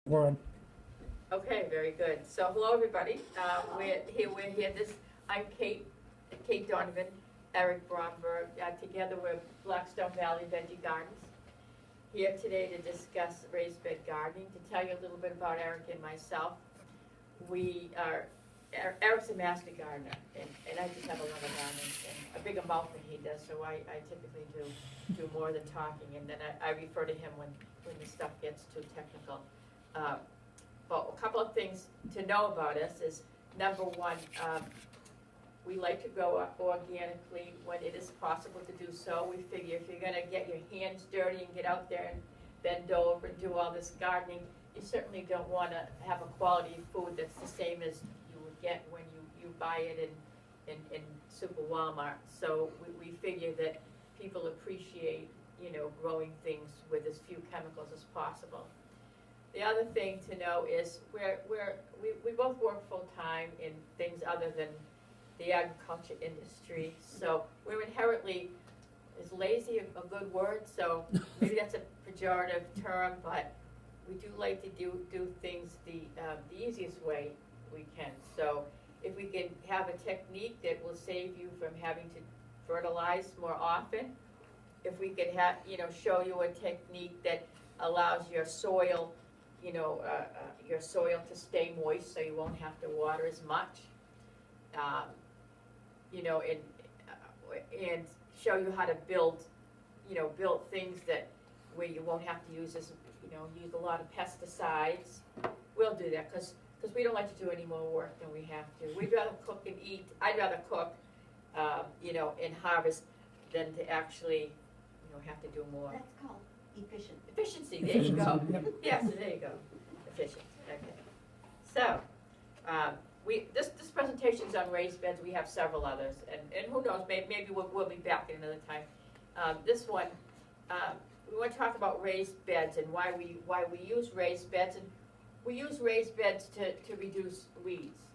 One. Okay, very good. So hello everybody. We're here. I'm Kate Donovan, Eric Bromberg. Together we're Blackstone Valley Veggie Gardens. Here today to discuss raised bed gardening. To tell you a little bit about Eric and myself, Eric's a master gardener, and I just have a lot of gardening and a bigger mouth than he does. So I typically do more than talking, and then I refer to him when the stuff gets too technical. But a couple of things to know about us is, number one, we like to grow up organically when it is possible to do so. We figure if you're going to get your hands dirty and get out there and bend over and do all this gardening, you certainly don't want to have a quality of food that's the same as you would get when you buy it in Super Walmart. So we figure that people appreciate, growing things with as few chemicals as possible. The other thing to know is we both work full-time in things other than the agriculture industry, so we're inherently, is lazy a good word? So maybe that's a pejorative term, but we do like to do things the easiest way we can. So if we can have a technique that will save you from having to fertilize more often, if we could have, show you a technique that allows your soil to stay moist so you won't have to water as much, and show you how to build things that where you won't have to use use a lot of pesticides. We'll do that because we don't like to do any more work than we have to. We'd rather cook and eat. I'd rather cook, and harvest than to actually, have to do more. That's called efficient. Efficiency, there you go. Yes, there you go. Efficient, okay. So, this presentation is on raised beds. We have several others, and who knows, maybe we'll be back in another time. This one, we want to talk about raised beds and why we use raised beds, and we use raised beds to reduce weeds.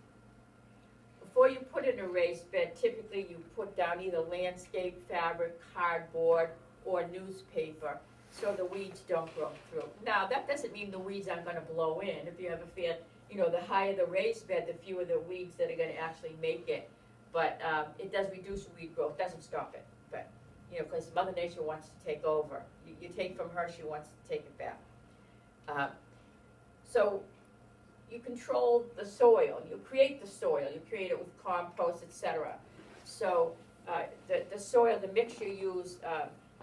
Before you put in a raised bed, typically you put down either landscape fabric, cardboard, or newspaper, so the weeds don't grow through. Now, that doesn't mean the weeds aren't going to blow in. If you have a fan, the higher the raised bed, the fewer the weeds that are going to actually make it. But it does reduce weed growth, doesn't stop it. But, because Mother Nature wants to take over. You take from her, she wants to take it back. So you control the soil. You create the soil. You create it with compost, etc. So the soil, the mixture you use,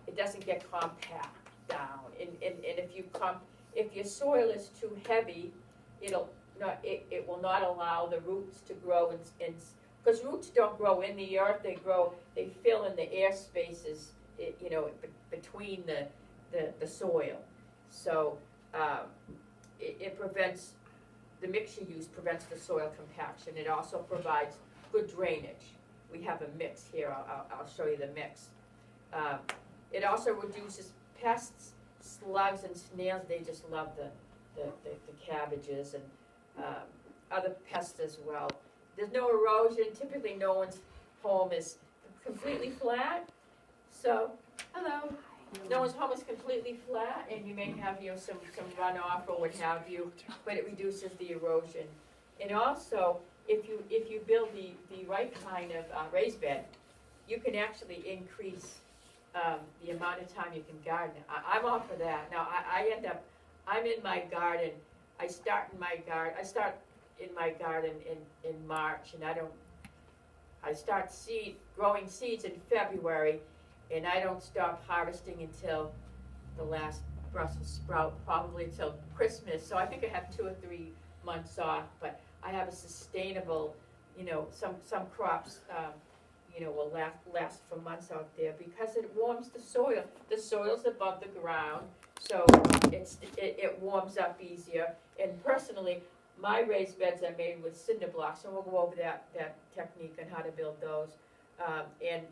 it doesn't get compact down. And if your soil is too heavy, it will not allow the roots to grow because roots don't grow in the earth. They fill in the air spaces, between the soil. So it prevents, the mixture use prevents the soil compaction. It also provides good drainage. We have a mix here. I'll show you the mix. It also reduces pests, slugs, and snails. They just love the cabbages and other pests as well. There's no erosion. Typically, no one's home is completely flat. So, hello. No one's home is completely flat, and you may have some runoff or what have you, but it reduces the erosion. And also, if you build the right kind of raised bed, you can actually increase the amount of time you can garden. I'm all for that. Now I'm in my garden. I start in my garden in March, and I start growing seeds in February, and I don't stop harvesting until the last Brussels sprout, probably until Christmas. So I think I have 2 or 3 months off, but I have a sustainable, some crops, will last for months out there because it warms the soil. The soil's above the ground, so it warms up easier. And personally, my raised beds are made with cinder blocks, and we'll go over that technique and how to build those. And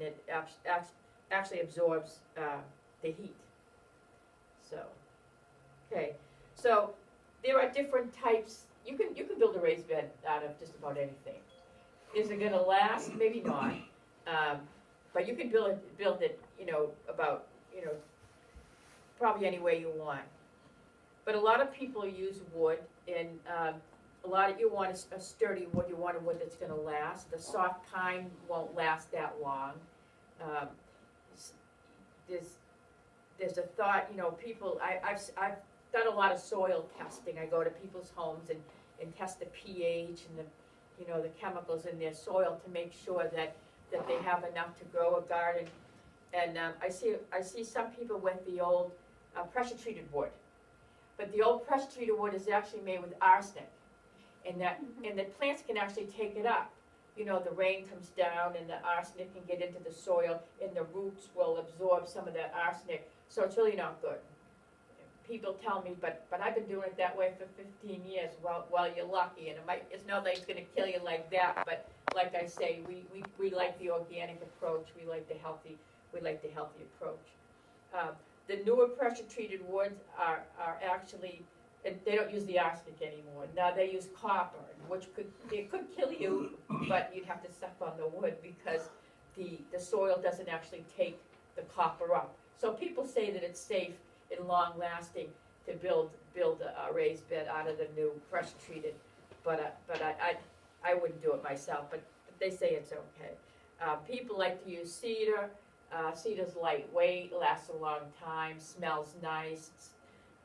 it actually absorbs the heat. So, okay, so there are different types. You can build a raised bed out of just about anything. Is it going to last? Maybe not. But you can build it, about, probably any way you want. But a lot of people use wood, and a lot of you want a sturdy wood. You want a wood that's going to last. The soft pine won't last that long. There's a thought, you know, people. I've done a lot of soil testing. I go to people's homes and test the pH and the chemicals in their soil to make sure that they have enough to grow a garden. And I see some people with the old pressure treated wood, but the old pressure treated wood is actually made with arsenic, and the plants can actually take it up. You know, the rain comes down and the arsenic can get into the soil, and the roots will absorb some of that arsenic. So it's really not good. People tell me, but I've been doing it that way for 15 years. Well, you're lucky, and it's not like it's going to kill you like that. But like I say, we like the organic approach. We like the healthy approach. The newer pressure-treated woods are actually, and they don't use the arsenic anymore. Now they use copper, which could kill you, but you'd have to suck on the wood because the soil doesn't actually take the copper up. So people say that it's safe and long-lasting to build a raised bed out of the new pressure-treated, but I wouldn't do it myself. But they say it's okay. People like to use cedar. Cedar's lightweight, lasts a long time, smells nice.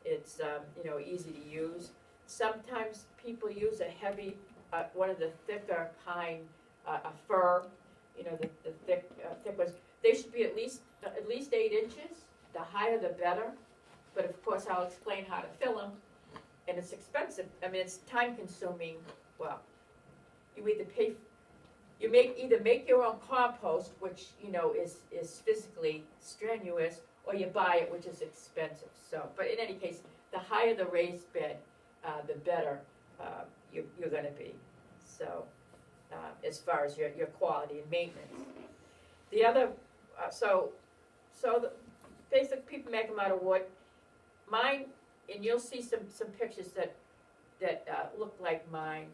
It's easy to use. Sometimes people use a heavy, one of the thicker pine, a fir. You know, the thick ones. They should be at least 8 inches. The higher, the better. But of course, I'll explain how to fill them, and it's expensive. I mean, it's time-consuming. Well, you either make your own compost, which is physically strenuous, or you buy it, which is expensive. So, but in any case, the higher the raised bed, the better you're going to be. So, as far as your quality and maintenance, the other basic people make them out of wood. Mine, and you'll see some pictures that look like mine.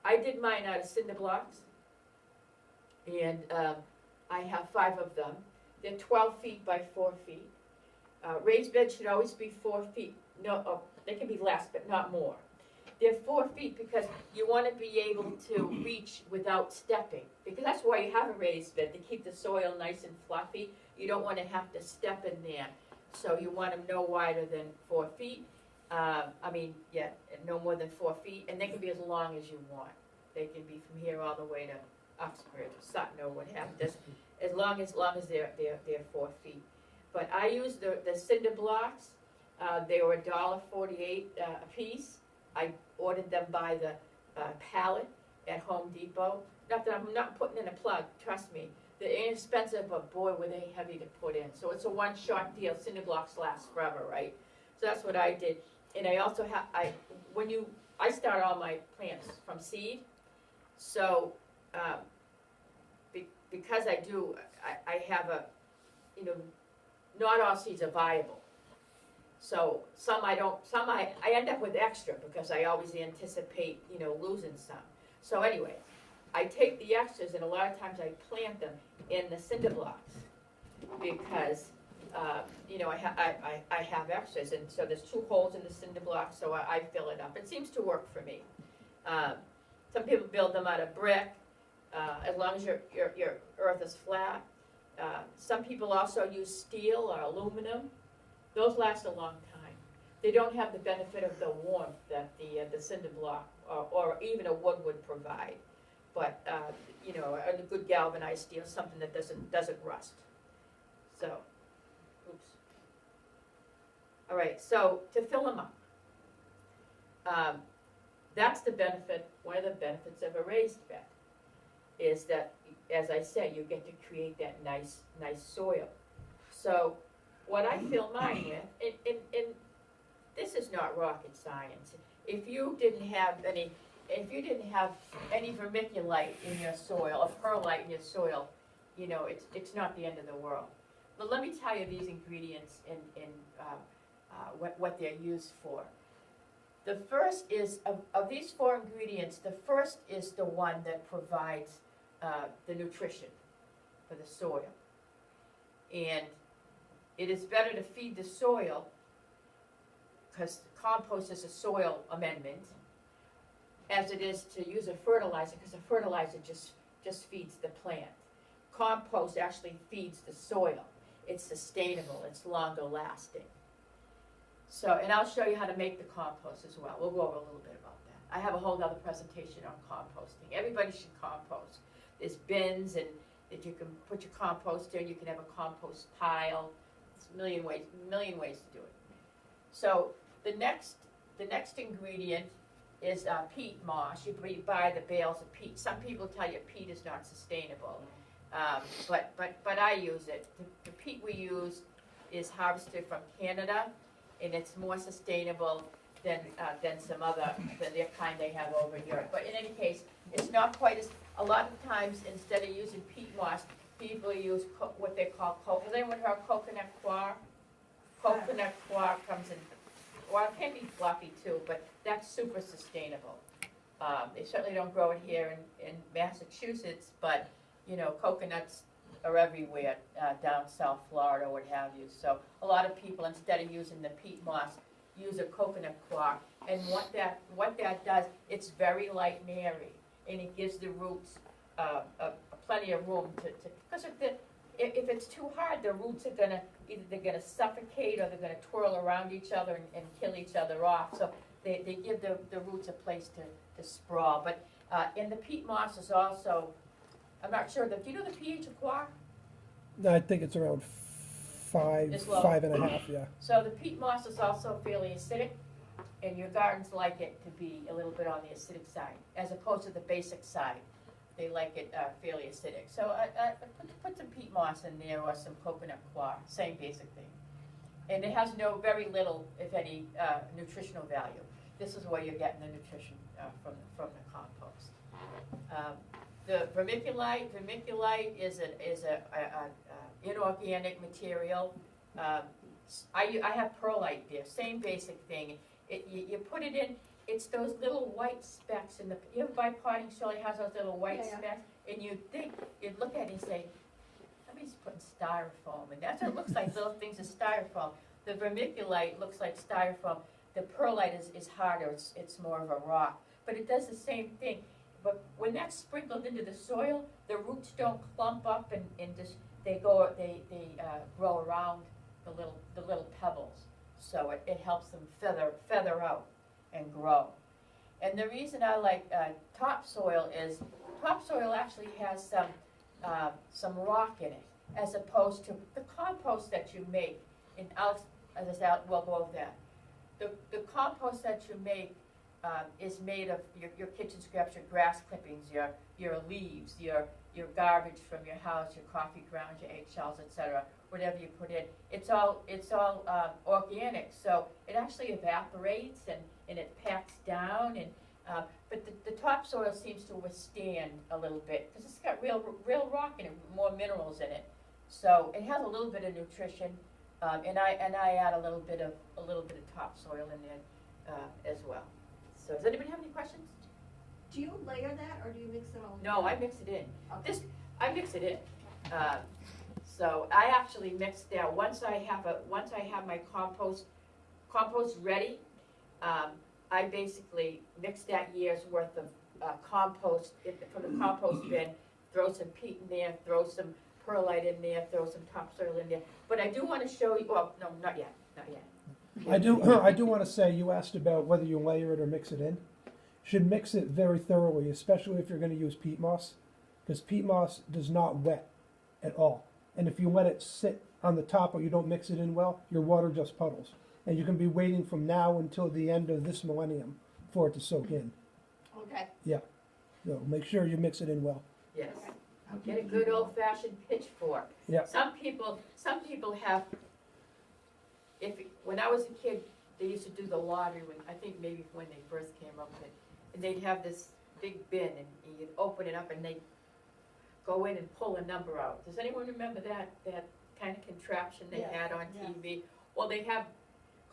I did mine out of cinder blocks, and I have 5 of them. They're 12 feet by 4 feet. Raised beds should always be 4 feet. No, they can be less, but not more. They're 4 feet because you want to be able to reach without stepping, because that's why you have a raised bed, to keep the soil nice and fluffy. You don't want to have to step in there. So you want them no wider than 4 feet. No more than 4 feet, and they can be as long as you want. They can be from here all the way to Oxford or Sutton or what have you, as long as they're 4 feet. But I use the cinder blocks. They were $1.48 a piece. I ordered them by the pallet at Home Depot. Not that I'm not putting in a plug, trust me. They're inexpensive, but boy, were they heavy to put in. So it's a one-shot deal. Cinder blocks last forever, right? So that's what I did. And I also have, I start all my plants from seed. So because I do, I have not all seeds are viable. So some I end up with extra because I always anticipate, losing some. So anyway, I take the extras, and a lot of times I plant them in the cinder blocks because, I have extras, and so there's 2 holes in the cinder block, so I fill it up. It seems to work for me. Some people build them out of brick, as long as your earth is flat. Some people also use steel or aluminum. Those last a long time. They don't have the benefit of the warmth that the cinder block or even a wood would provide. But a good galvanized steel, something that doesn't rust. So, oops. All right. So to fill them up, that's the benefit. One of the benefits of a raised bed is that, as I said, you get to create that nice soil. So what I fill mine with, and this is not rocket science. If you didn't have any vermiculite in your soil, or perlite in your soil, it's not the end of the world. But let me tell you these ingredients and what they're used for. The first is, of these 4 ingredients, the first is the one that provides the nutrition for the soil. And it is better to feed the soil because compost as a soil amendment as it is to use a fertilizer, because a fertilizer just feeds the plant. Compost actually feeds the soil. It's sustainable, it's longer lasting. So, and I'll show you how to make the compost as well. We'll go over a little bit about that. I have a whole other presentation on composting. Everybody should compost. There's bins and that you can put your compost in. You can have a compost pile. There's a million ways to do it. So the next ingredient is peat moss. You buy the bales of peat. Some people tell you peat is not sustainable, but I use it. The peat we use is harvested from Canada, and it's more sustainable than the kind they have over here. But in any case, it's not quite as. A lot of times, instead of using peat moss, people use what they call coconut. Has anyone heard of coconut coir? Coconut coir comes in. Well, it can be fluffy too, but that's super sustainable. They certainly don't grow it here in Massachusetts, but you know, coconuts are everywhere down South Florida, what have you. So a lot of people, instead of using the peat moss, use a coconut coir. And what that does, it's very light and airy, and it gives the roots plenty of room to because if it's too hard, the roots are either gonna suffocate or they're gonna twirl around each other and kill each other off. So they give the roots a place to sprawl. But in the peat moss is also, I'm not sure, do you know the pH of coir? I think it's around 5.5, yeah. So the peat moss is also fairly acidic, and your gardens like it to be a little bit on the acidic side, as opposed to the basic side. They like it fairly acidic. So put some peat moss in there or some coconut coir, same basic thing. And it has very little, if any, nutritional value. This is where you're getting the nutrition from the compost. The vermiculite is an inorganic material. I have perlite there, same basic thing. You put it in. It's those little white specks in the. You ever buy potting soil? It has those little white specks, and you look at it and say, somebody's putting styrofoam, and that's what it looks like. Little things of styrofoam. The vermiculite looks like styrofoam. The perlite is harder. It's more of a rock, but it does the same thing. But when that's sprinkled into the soil, the roots don't clump up and just they grow around the little pebbles. So it helps them feather out and grow. And the reason I like topsoil is topsoil actually has some rock in it, as opposed to the compost that you make. And as I said, we'll go over that. The compost that you make is made of your kitchen scraps, your grass clippings, your leaves, your garbage from your house, your coffee grounds, your eggshells, etc. Whatever you put in, it's all organic. So it actually evaporates and it packs down. And but the topsoil seems to withstand a little bit because it's got real rock in it, more minerals in it. So it has a little bit of nutrition, and I add a little bit of topsoil in there as well. So does anybody have any questions? Do you layer that, or do you mix it all? No, I mix it in. Okay. I mix it in. So I actually mix that once I have my compost ready. I basically mix that year's worth of compost from the compost bin. Throw some peat in there. Throw some perlite in there. Throw some topsoil in there. But I do want to show you. Well, no, not yet. Not yet. I do want to say, you asked about whether you layer it or mix it in. Should mix it very thoroughly, especially if you're going to use peat moss, because peat moss does not wet at all. And if you let it sit on the top or you don't mix it in well, your water just puddles. And you can be waiting from now until the end of this millennium for it to soak in. Okay. Yeah. So make sure you mix it in well. Yes. Get a good old-fashioned pitchfork. Yeah. Some people have. When I was a kid, they used to do the lottery I think maybe when they first came up with it, and they'd have this big bin and you'd open it up and they'd go in and pull a number out. Does anyone remember that kind of contraption they had on TV? Well, they have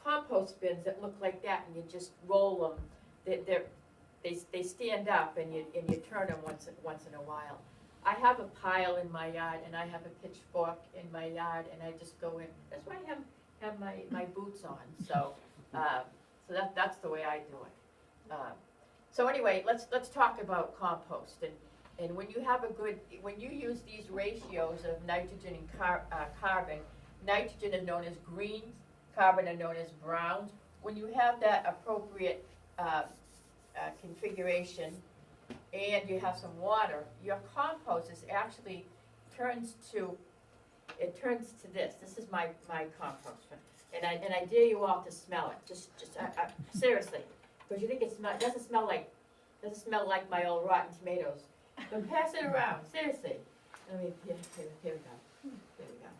compost bins that look like that, and you just roll them. They stand up and you turn them once in a while. I have a pile in my yard, and I have a pitchfork in my yard, and I just go in. That's why I have my boots on. So So that's the way I do it. So anyway, let's talk about compost. And when you have when you use these ratios of nitrogen and carbon, nitrogen is known as greens, carbon are known as browns. When you have that appropriate configuration and you have some water, your compost is actually turns to this. This is my compost. And I dare you all to smell it. Just seriously, because you think it doesn't smell like my old rotten tomatoes. But pass it around, seriously. Let me here we go. Here we go.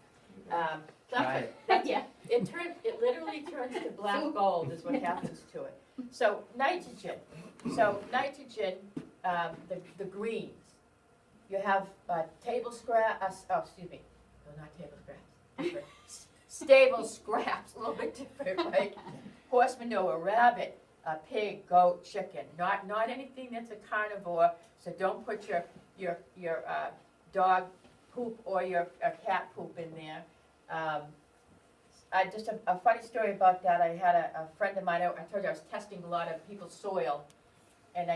It literally turns to black gold is what happens to it. So nitrogen. The greens. You have table scraps. Oh, excuse me. No, not table scraps. Stable scraps. A little bit different, right? Horse manure, rabbit, pig, goat, chicken. Not anything that's a carnivore. So don't put your dog poop or your cat poop in there. Just a funny story about that. I had a friend of mine. I told you I was testing a lot of people's soil, and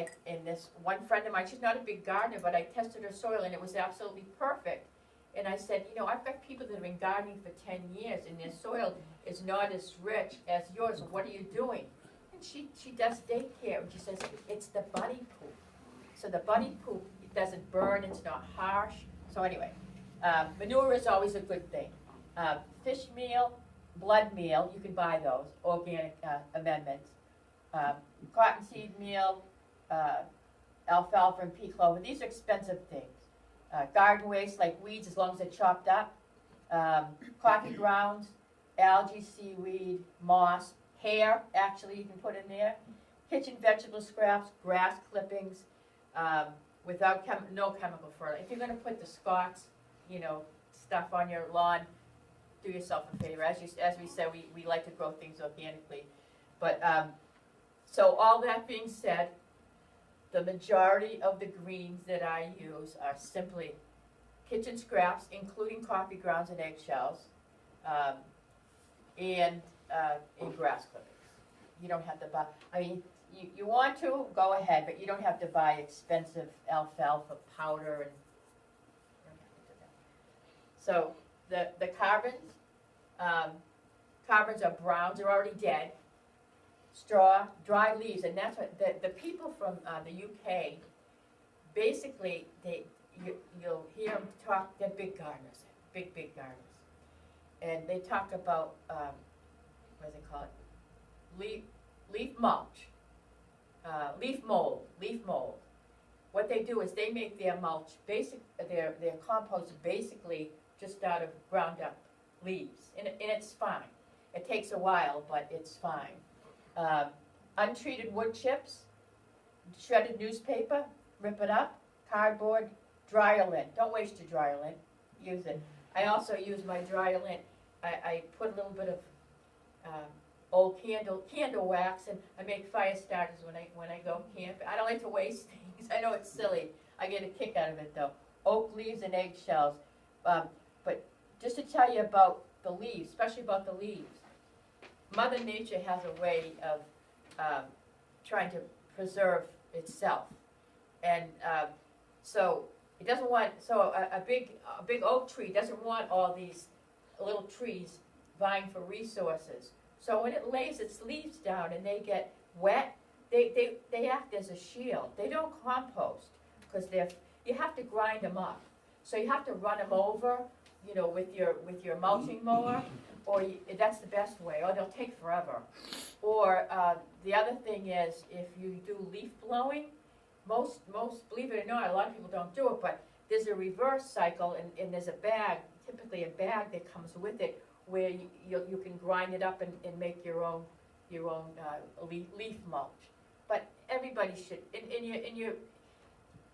this one friend of mine. She's not a big gardener, but I tested her soil, and it was absolutely perfect. And I said, I've got people that have been gardening for 10 years, and their soil is not as rich as yours. What are you doing? And she does daycare, and she says it's the bunny poop. So the bunny poop, it doesn't burn, it's not harsh. So anyway, manure is always a good thing. Fish meal, blood meal, you can buy those, organic amendments. Cottonseed meal, alfalfa and pea clover, these are expensive things. Garden waste like weeds as long as they're chopped up. Coffee grounds, algae, seaweed, moss, hair actually you can put in there. Kitchen vegetable scraps, grass clippings, without no chemical fertilizer. If you're going to put the Scott's, stuff on your lawn, do yourself a favor. As we said, we like to grow things organically. But so all that being said, the majority of the greens that I use are simply kitchen scraps, including coffee grounds and eggshells, and grass clippings. You don't have to buy. I mean, you want to go ahead, but you don't have to buy expensive alfalfa powder, and you don't have to do that. So the carbons are browns. They're already dead. Straw, dry leaves, and that's what the people from the UK, basically, you'll hear them talk. They're big gardeners, big gardeners, and they talk about what do they call it? Leaf mulch, leaf mold. What they do is they make their mulch their compost basically just out of ground up leaves, and it's fine. It takes a while, but it's fine. Untreated wood chips, shredded newspaper, rip it up, cardboard, dryer lint. Don't waste your dryer lint. Use it. I also use my dryer lint. I put a little bit of old candle wax, and I make fire starters when I go camping. I don't like to waste things. I know it's silly. I get a kick out of it though. Oak leaves and eggshells. But just to tell you about the leaves, especially about the leaves. Mother Nature has a way of trying to preserve itself, and so it doesn't want. So a big oak tree doesn't want all these little trees vying for resources. So when it lays its leaves down and they get wet, they act as a shield. They don't compost because you have to grind them up. So you have to run them over, with your mulching mower. Or that's the best way, or they'll take forever. Or the other thing is, if you do leaf blowing, most believe it or not, a lot of people don't do it, but there's a reverse cycle, and there's a bag, typically a bag that comes with it, where you can grind it up and make your own leaf mulch. But everybody should,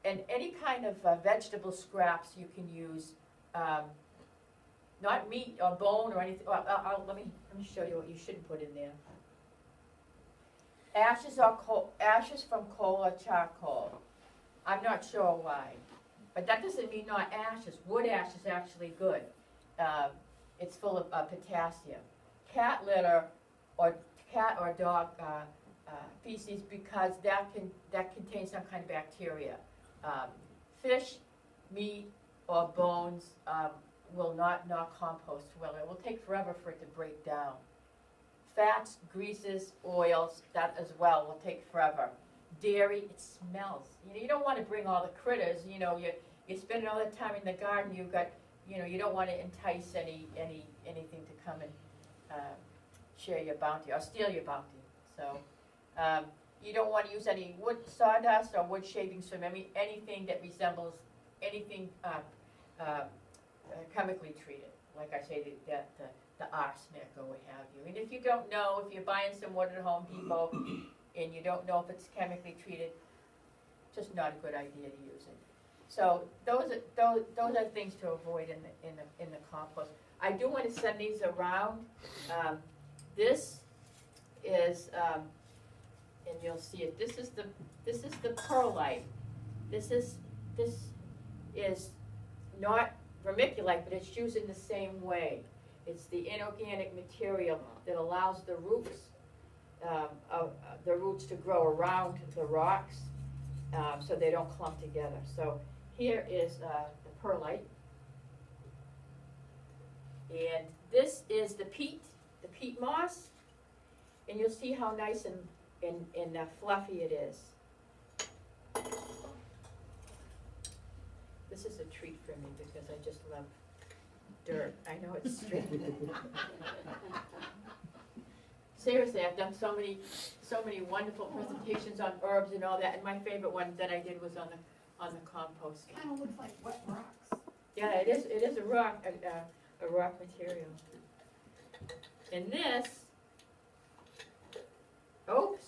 and any kind of vegetable scraps you can use. Not meat or bone or anything. Let me show you what you shouldn't put in there. Ashes from coal or charcoal. I'm not sure why, but that doesn't mean not ashes. Wood ash is actually good. It's full of potassium. Cat litter or cat or dog feces because that contains some kind of bacteria. Fish, meat, or bones will not compost well. It will take forever for it to break down. Fats, greases, oils, that as well will take forever. Dairy, it smells. You don't want to bring all the critters. You're spending all that time in the garden. You've got, you don't want to entice anything to come and share your bounty or steal your bounty. So you don't want to use any wood sawdust or wood shavings from anything that resembles anything chemically treated. Like I say, the arsenic or what have you. And if you don't know, if you're buying some wood at Home Depot and you don't know if it's chemically treated, just not a good idea to use it. So those are things to avoid in the compost. I do want to send these around. This is, and you'll see it. This is the perlite. This is not vermiculite, but it's used in the same way. It's the inorganic material that allows the roots to grow around the rocks, so they don't clump together. So here is the perlite, and this is the peat moss, and you'll see how nice and fluffy it is. This is a treat for me because I just love dirt. I know it's strange. Seriously, I've done so many wonderful presentations on herbs and all that, and my favorite one that I did was on the composting. Kind of looks like wet rocks. Yeah, it is a rock material. And this, oops.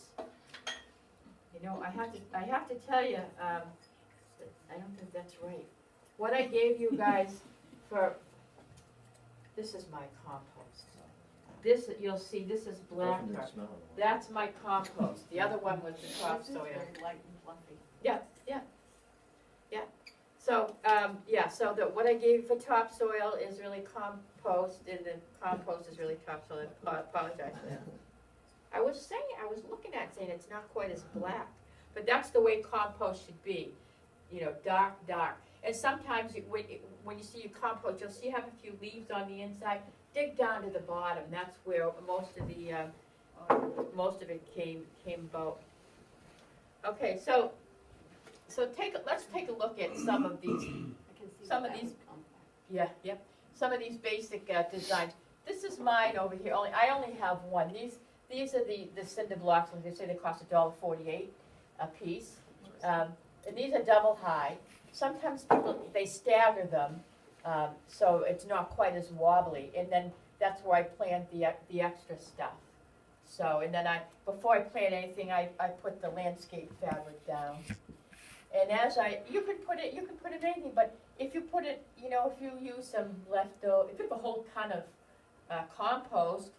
I have to tell you, I don't think that's right. What I gave you guys this is my compost. This, you'll see, this is black. That's my compost. The other one was the topsoil. Very light and fluffy. Yeah. So, what I gave for topsoil is really compost, and the compost is really topsoil. I apologize for that. I was looking at it saying it's not quite as black, but that's the way compost should be. Dark. And sometimes when you see your compost, you'll see you have a few leaves on the inside. Dig down to the bottom. That's where most of it came about. Okay, so let's take a look at some of these. Some of these. Some of these basic designs. This is mine over here. I only have one. These are the cinder blocks. They say they cost $1.48 a piece. And these are double high. Sometimes people, they stagger them, so it's not quite as wobbly. And then that's where I plant the extra stuff. So, and then before I plant anything, I put the landscape fabric down. And you can put it in anything, but if you put it, if you use some leftover, if you have a whole ton of compost,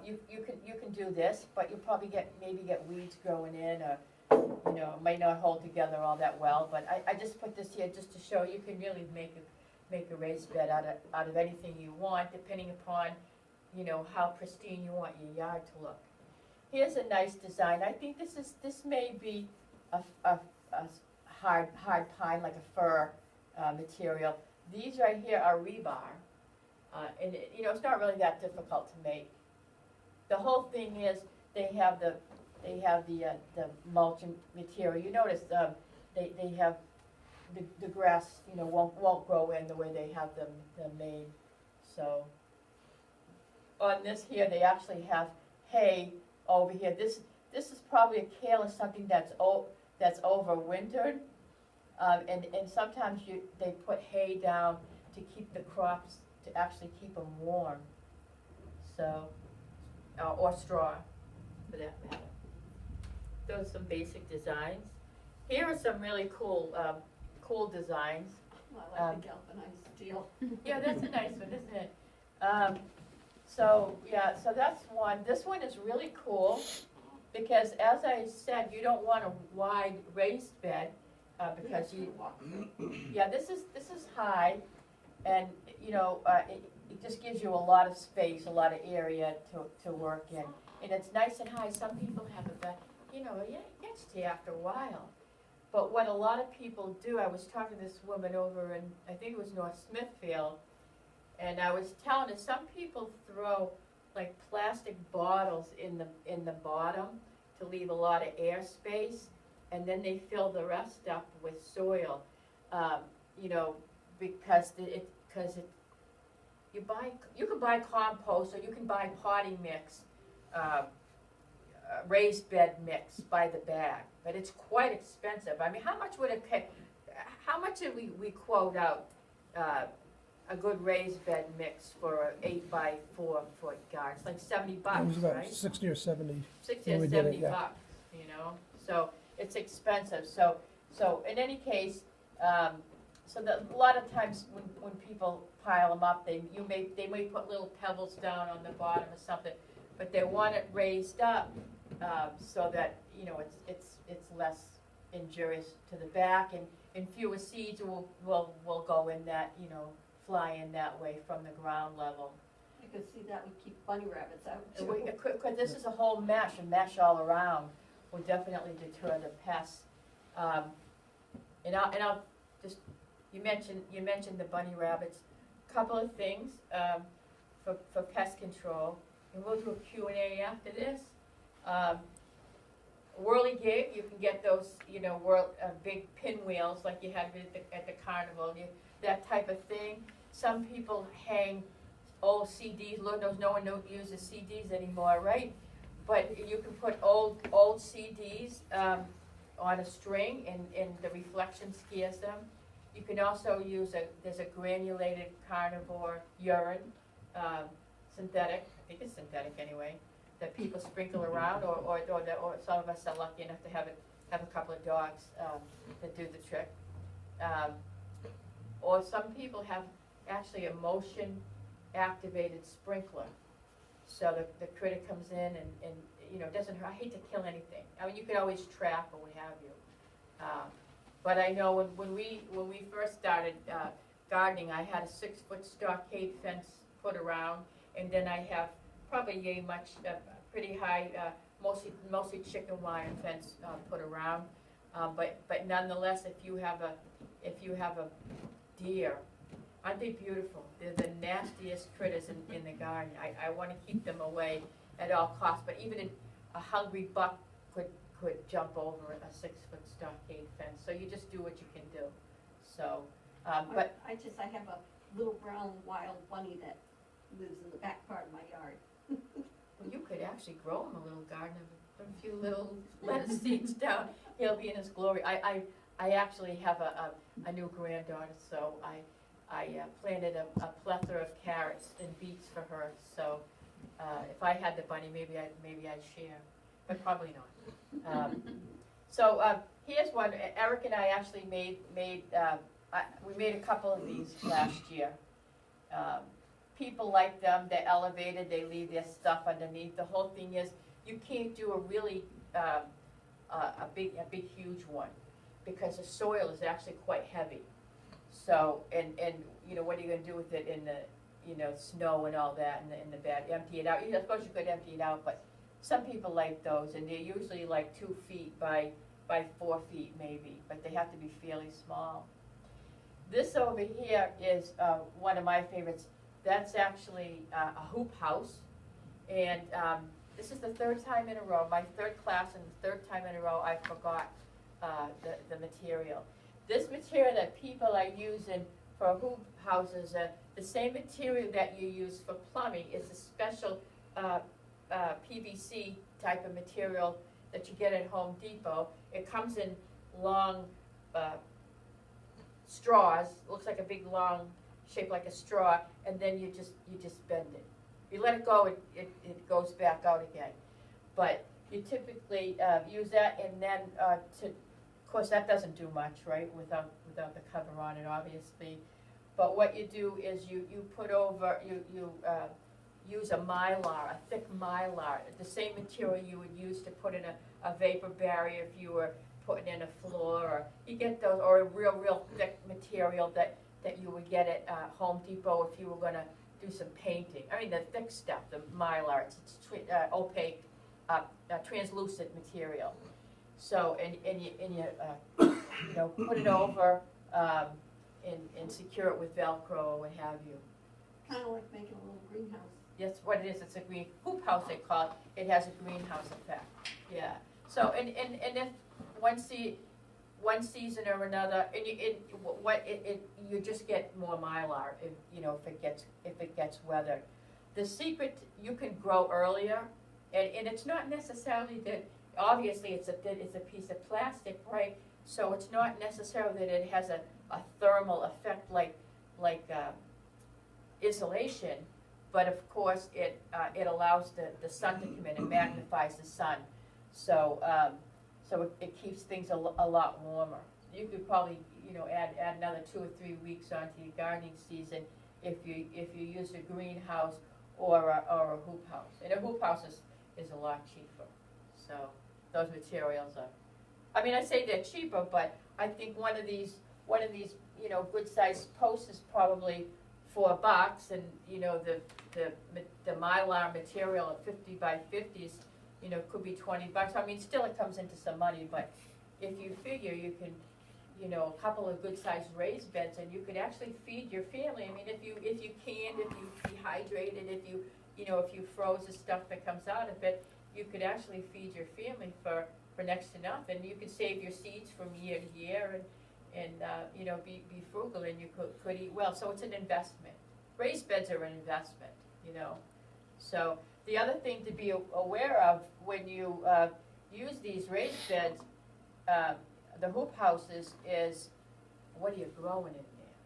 you can do this, but you'll probably maybe get weeds growing in, or it might not hold together all that well. But I just put this here just to show you can really make a raised bed out of anything you want, depending upon how pristine you want your yard to look. Here's a nice design. I think this may be a hard pine, like a fir material. These right here are rebar, and it's not really that difficult to make. The whole thing is they have the mulching material. You notice they have the grass won't grow in the way they have them made. So on this here they actually have hay over here. This is probably a kale or something that's overwintered, and sometimes they put hay down to keep the crops, to actually keep them warm. So or straw, for that matter. Those are some basic designs. Here are some really cool designs. Well, I like the galvanized steel. Yeah, that's a nice one, isn't it? So that's one. This one is really cool because, as I said, you don't want a wide raised bed because this is high, and it just gives you a lot of space, a lot of area to work in. and it's nice and high. Some people have it, but, you know, yeah, it gets to you after a while. But what a lot of people do, I was talking to this woman over in, I think it was North Smithfield, and I was telling her, some people throw like plastic bottles in the bottom to leave a lot of air space, and then they fill the rest up with soil, you know, because you can buy compost, or you can buy potting mix, raised bed mix by the bag, but it's quite expensive. I mean, how much would it pay? How much did we quote out a good raised bed mix for an 8x4 foot garden? It's like $70, It was about right? 60 or 70. 60 when or we did it, 70 yeah. bucks, you know, so it's expensive. So in any case, so that a lot of times when people pile them up, they may put little pebbles down on the bottom or something, but they want it raised up so that, you know, it's less injurious to the back, and fewer seeds will go in that, you know, fly in that way from the ground level. You could see that would keep bunny rabbits out And too. Cause this is a whole mesh, a mesh all around, will definitely deter the pests. And I'll just, you mentioned the bunny rabbits. Couple of things for pest control, and we'll do a Q&A after this. Whirligig, you can get those, you know, big pinwheels like you have at the carnival, that type of thing. Some people hang old CDs. Lord knows no one uses CDs anymore, right? But you can put old CDs on a string, and the reflection scares them. You can also use there's a granulated carnivore urine, synthetic, I think it's synthetic anyway, that people sprinkle around, or some of us are lucky enough to have a couple of dogs that do the trick. Or some people have actually a motion activated sprinkler. So the critter comes in and you know, doesn't hurt. I hate to kill anything. I mean, you could always trap or what have you. But I know when we first started gardening, I had a 6-foot stockade fence put around, and then I have probably a pretty high, mostly chicken wire fence put around. But nonetheless, if you have a deer, aren't they beautiful? They're the nastiest critters in the garden. I want to keep them away at all costs. But even a hungry buck could jump over a 6-foot stockade fence. So you just do what you can do. So, but I have a little brown wild bunny that lives in the back part of my yard. well, you could actually grow him a little garden of a few little lettuce seeds down. He'll be in his glory. I actually have a new granddaughter, so I planted a plethora of carrots and beets for her. So if I had the bunny, maybe I'd share, but probably not. So here's one. Eric and I actually made we made a couple of these last year. People like them. They're elevated. They leave their stuff underneath. The whole thing is you can't do a really a big huge one because the soil is actually quite heavy. So and you know, what are you going to do with it in the, you know, snow and all that in the bed? Empty it out. I suppose you could empty it out, but some people like those, and they're usually like 2 feet by 4 feet maybe, but they have to be fairly small. This over here is one of my favorites. That's actually a hoop house, and this is the 3rd time in a row, my 3rd class, and the 3rd time in a row I forgot the material. This material that people are using for hoop houses, the same material that you use for plumbing, is a special PVC type of material that you get at Home Depot. It comes in long straws, looks like a big long, shaped like a straw, and then you just bend it. If you let it go, it goes back out again. But you typically use that, and then of course that doesn't do much, right, without the cover on it, obviously. But what you do is you put over, you use a mylar, a thick mylar, the same material you would use to put in a vapor barrier if you were putting in a floor, or you get those, or a real thick material that you would get at Home Depot if you were going to do some painting. I mean, the thick stuff, the mylar, it's opaque, translucent material. So, and you you know, put it over, and secure it with Velcro, what have you. Kinda like making a little greenhouse. That's what it is, it's a green hoop house, they call it, it has a greenhouse effect, yeah. So, and if one season or another, and you just get more mylar, if, you know, if it gets weathered. The secret, you can grow earlier, and it's not necessarily that, obviously it's a piece of plastic, right? So it's not necessarily that it has a thermal effect like insulation, but of course it allows the sun to come in and magnifies the sun. So it keeps things a lot warmer. You could probably, you know, add another 2 or 3 weeks onto your gardening season if you use a greenhouse or a hoop house. And a hoop house is a lot cheaper. So those materials are, I mean, I say they're cheaper, but I think one of these, you know, good sized posts is probably $4, and you know the mylar material at 50 by 50s, you know, could be $20. I mean, still it comes into some money, but if you figure you can, you know, a couple of good sized raised beds, and you could actually feed your family. I mean, if you canned, if you dehydrated, if you froze the stuff that comes out of it, you could actually feed your family for next to nothing. You could save your seeds from year to year, and you know, be frugal, and you could eat well. So it's an investment. Raised beds are an investment, you know. So the other thing to be aware of when you use these raised beds, the hoop houses, is what are you growing in there?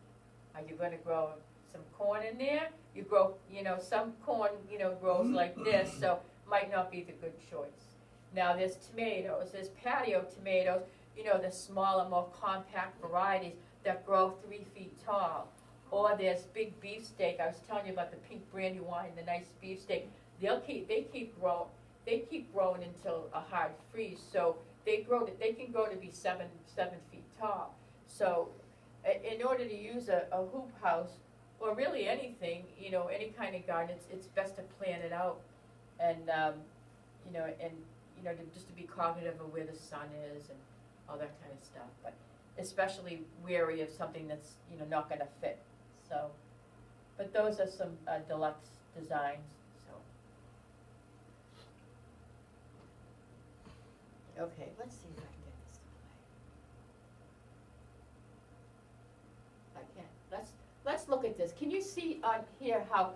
Are you going to grow some corn in there? You grow, you know, some corn, you know, grows like this, so might not be the good choice. Now there's tomatoes, there's patio tomatoes, you know, the smaller, more compact varieties that grow 3 feet tall. Or there's big beefsteak. I was telling you about the pink brandywine, the nice beefsteak. They keep growing until a hard freeze. So they can grow to be 7 feet tall. So in order to use a hoop house, or really anything, you know, any kind of garden, it's best to plan it out, and you know, just to be cognitive of where the sun is and all that kind of stuff. But especially wary of something that's, you know, not going to fit. So, but those are some deluxe designs. So, okay, let's see if I can get this to play. I can't. Let's look at this. Can you see on here how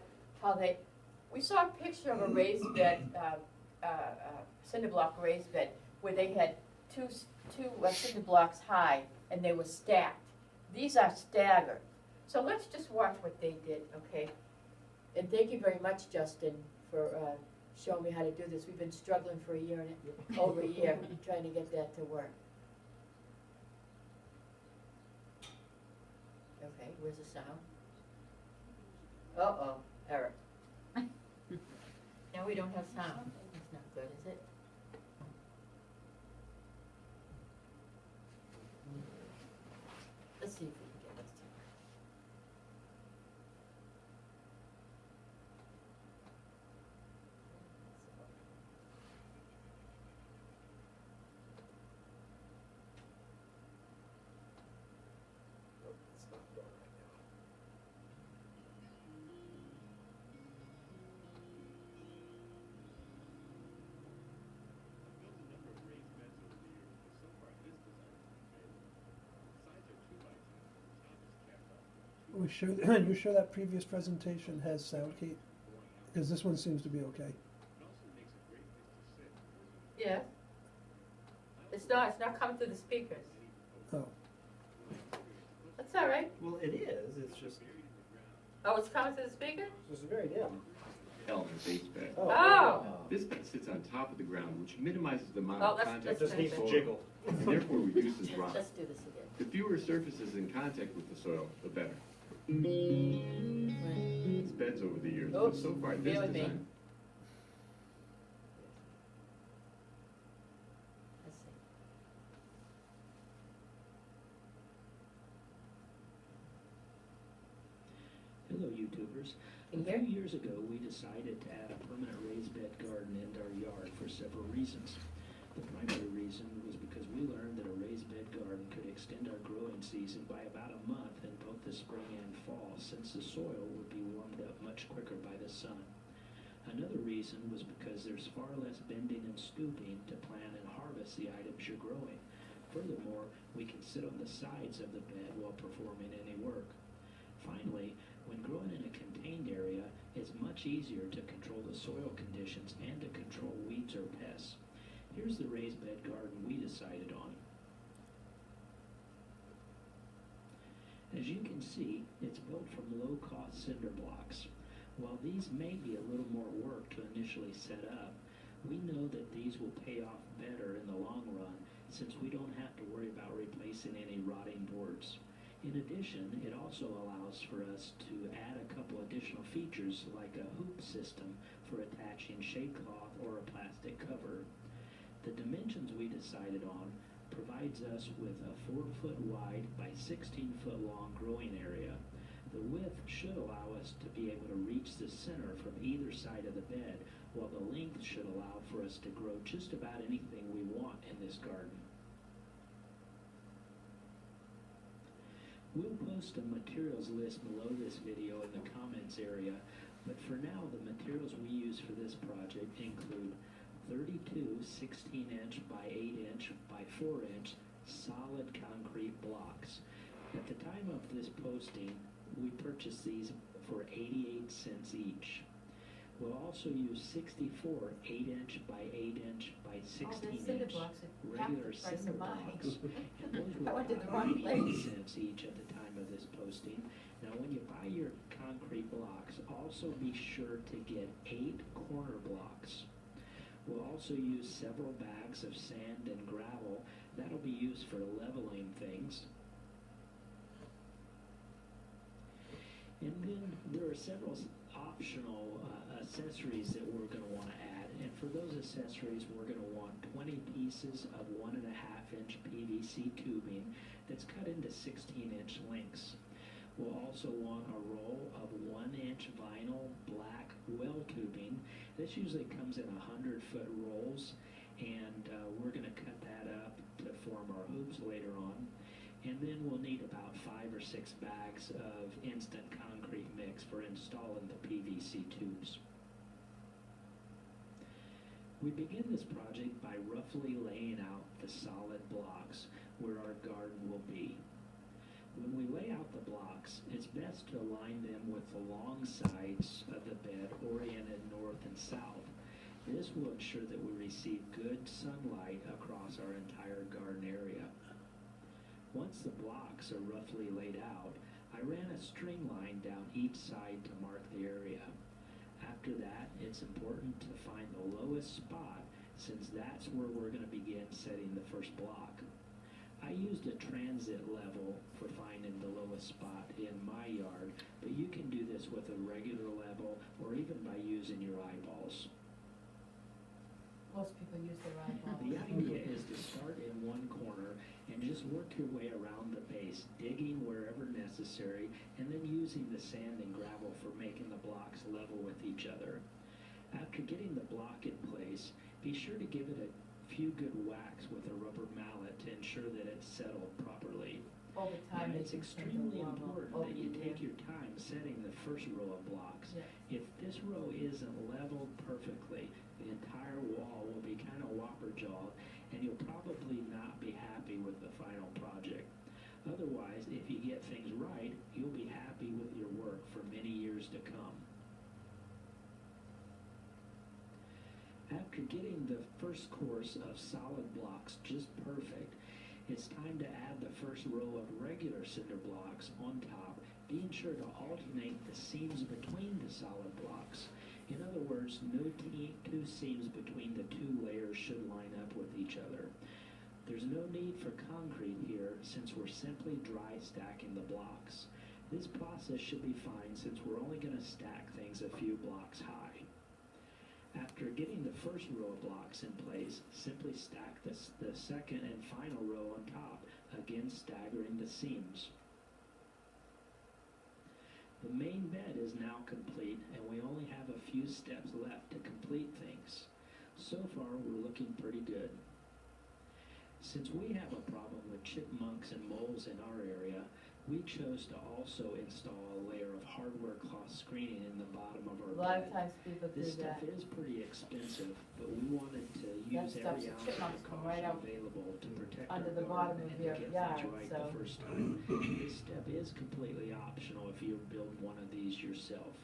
we saw a picture of a raised bed, cinder block raised bed, where they had two cinder blocks high, and they were stacked. These are staggered. So let's just watch what they did, okay? And thank you very much, Justin, for showing me how to do this. We've been struggling for over a year trying to get that to work. Okay, where's the sound? Uh-oh, error. Now we don't have sound. That's not good, is it? Let's see if we can get this to work. You sure that previous presentation has sound, Kate? Because this one seems to be okay. Yeah. It's not coming through the speakers. Oh. That's all right. Well, it is, it's just, Oh, it's coming through the speaker? it's very dim. Element base bed. Oh. This bed sits on top of the ground, which minimizes the amount Oh, of let's contact Just with needs the to soil, jiggle. and therefore reduces runoff. Let's do this again. The fewer surfaces in contact with the soil, the better. Right. It's beds over the years, but Oops, so far this bear with me. design, Let's see. hello, YouTubers. In A here? few years ago, we decided to add a permanent raised bed garden into our yard for several reasons. The primary reason was because we learned that a raised bed garden could extend our growing season by about a month in both the spring and fall, since the soil would be warmed up much quicker by the sun. Another reason was because there's far less bending and stooping to plant and harvest the items you're growing. Furthermore, we can sit on the sides of the bed while performing any work. Finally, when growing in a contained area, it's much easier to control the soil conditions and to control weeds or pests. Here's the raised bed garden we decided on. As you can see, it's built from low-cost cinder blocks. While these may be a little more work to initially set up, we know that these will pay off better in the long run since we don't have to worry about replacing any rotting boards. In addition, it also allows for us to add a couple additional features like a hoop system for attaching shade cloth or a plastic cover. The dimensions we decided on provides us with a 4-foot wide by 16-foot long growing area. The width should allow us to be able to reach the center from either side of the bed, while the length should allow for us to grow just about anything we want in this garden. We'll post a materials list below this video in the comments area, but for now the materials we use for this project include 32 16-inch by 8-inch by 4-inch solid concrete blocks. At the time of this posting, we purchased these for 88 cents each. We'll also use 64 8-inch by 8-inch by 16-inch regular cinder blocks. And those I were went to the about wrong 88 place. cents each at the time of this posting. Now, when you buy your concrete blocks, also be sure to get 8 corner blocks. We'll also use several bags of sand and gravel. That'll be used for leveling things. And then there are several optional accessories that we're going to want to add. And for those accessories, we're going to want 20 pieces of 1.5-inch PVC tubing that's cut into 16-inch lengths. We'll also want a roll of 1-inch vinyl black well tubing. This usually comes in 100-foot rolls, and we're going to cut that up to form our hoops later on. And then we'll need about 5 or 6 bags of instant concrete mix for installing the PVC tubes. We begin this project by roughly laying out the solid blocks where our garden will be. When we lay out the blocks, it's best to align them with the long sides of the bed oriented north and south. This will ensure that we receive good sunlight across our entire garden area. Once the blocks are roughly laid out, I ran a string line down each side to mark the area. After that, it's important to find the lowest spot, since that's where we're going to begin setting the first block. I used a transit level for finding the lowest spot in my yard, but you can do this with a regular level or even by using your eyeballs. Most people use their eyeballs. The idea is to start in one corner and just work your way around the base, digging wherever necessary, and then using the sand and gravel for making the blocks level with each other. After getting the block in place, be sure to give it a few good whacks with a rubber mallet to ensure that it's settled properly. Over Now, time, it's extremely important that you take your time setting the first row of blocks. Yeah. If this row isn't leveled perfectly, the entire wall will be kind of whopper-jawed, and you'll probably not be happy with the final project. Otherwise, if you get things right, you'll be happy with your work for many years to come. After getting the first course of solid blocks just perfect, it's time to add the first row of regular cinder blocks on top, being sure to alternate the seams between the solid blocks. In other words, no two seams between the 2 layers should line up with each other. There's no need for concrete here since we're simply dry stacking the blocks. This process should be fine since we're only going to stack things a few blocks high. After getting the first row of blocks in place, simply stack the second and final row on top, again staggering the seams. The main bed is now complete, and we only have a few steps left to complete things. So far, we're looking pretty good. Since we have a problem with chipmunks and moles in our area, we chose to also install a layer of hardware cloth screening in the bottom of our A lot of bed. times people do This stuff that. is pretty expensive, but we wanted to use That every stuff's ounce of chipmunks come right precaution out available to protect under our the bottom garden of and to your get yard, things right so. the first time. This step is completely optional if you build one of these yourself.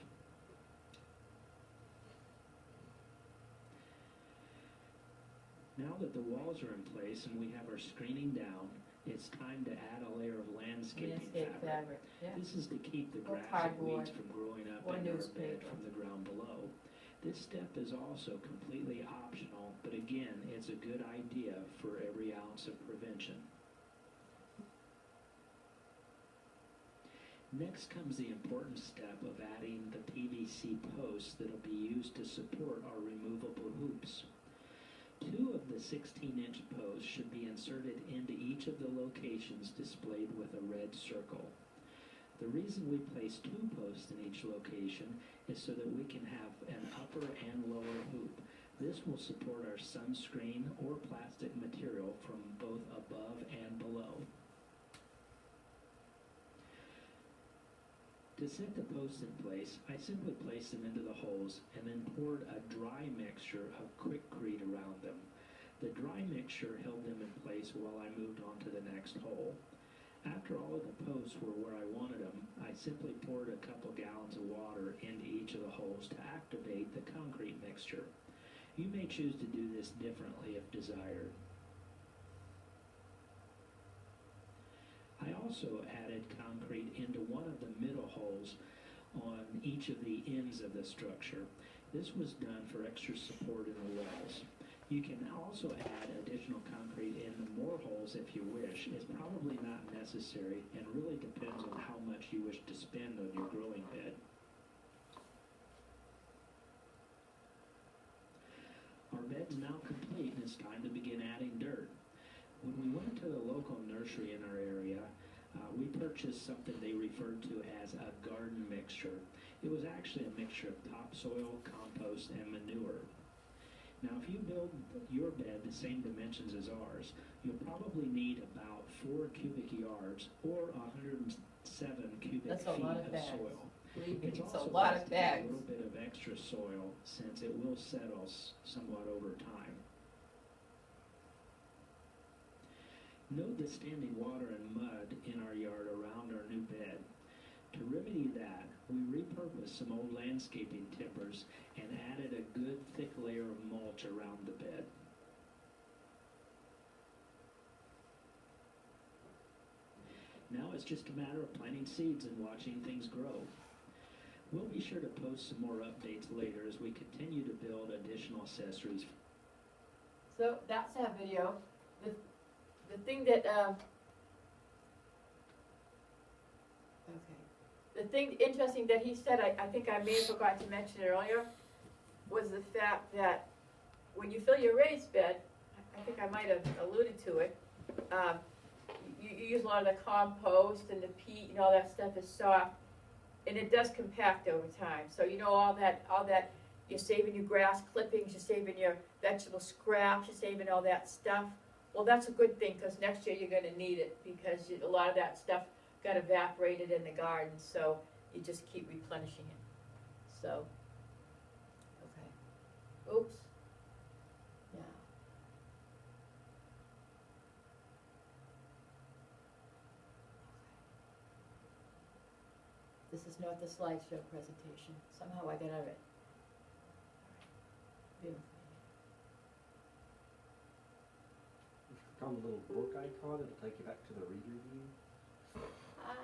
Now that the walls are in place and we have our screening down, it's time to add a layer of landscaping Landscape fabric. fabric, yeah. This is to keep the Or grass and cardboard, weeds from growing up or in our bed newspaper. from the ground below. This step is also completely optional, but again, it's a good idea for every ounce of prevention. Next comes the important step of adding the PVC posts that will be used to support our removable hoops. 2 of the 16-inch posts should be inserted into each of the locations displayed with a red circle. The reason we place 2 posts in each location is so that we can have an upper and lower hoop. This will support our sunscreen or plastic material from both above and below. To set the posts in place, I simply placed them into the holes and then poured a dry mixture of Quickcrete around them. The dry mixture held them in place while I moved on to the next hole. After all of the posts were where I wanted them, I simply poured a couple gallons of water into each of the holes to activate the concrete mixture. You may choose to do this differently if desired. I also added concrete into one of the middle holes on each of the ends of the structure. This was done for extra support in the walls. You can also add additional concrete in more holes if you wish. It's probably not necessary and really depends on how much you wish to spend on your growing bed. Our bed's now complete and it's time to begin adding dirt. When we went to the local nursery in our area, we purchased something they referred to as a garden mixture. It was actually a mixture of topsoil, compost, and manure. Now, if you build your bed the same dimensions as ours, you'll probably need about 4 cubic yards or 107 cubic That's a feet lot of of bags. soil. Believe me, It's it's a also lot best of to add bags. a little bit of extra soil since it will settle somewhat over time. Note the standing water and mud in our yard around our new bed. To remedy that, we repurposed some old landscaping timbers and added a good thick layer of mulch around the bed. Now it's just a matter of planting seeds and watching things grow. We'll be sure to post some more updates later as we continue to build additional accessories. So that's that video. The thing that, the thing interesting that he said, I think I may have forgotten to mention it earlier, was the fact that when you fill your raised bed, I think I might have alluded to it, you use a lot of the compost and the peat and all that stuff is soft, and it does compact over time. So you know all that, you're saving your grass clippings, you're saving your vegetable scraps, you're saving all that stuff. Well, that's a good thing, because next year you're gonna need it, because a lot of that stuff got evaporated in the garden, so you just keep replenishing it. So, okay. Oops. Yeah. This is not the slideshow presentation. Somehow I got out of it. Beautiful. On the little book icon, it'll take you back to the reader view. Ah.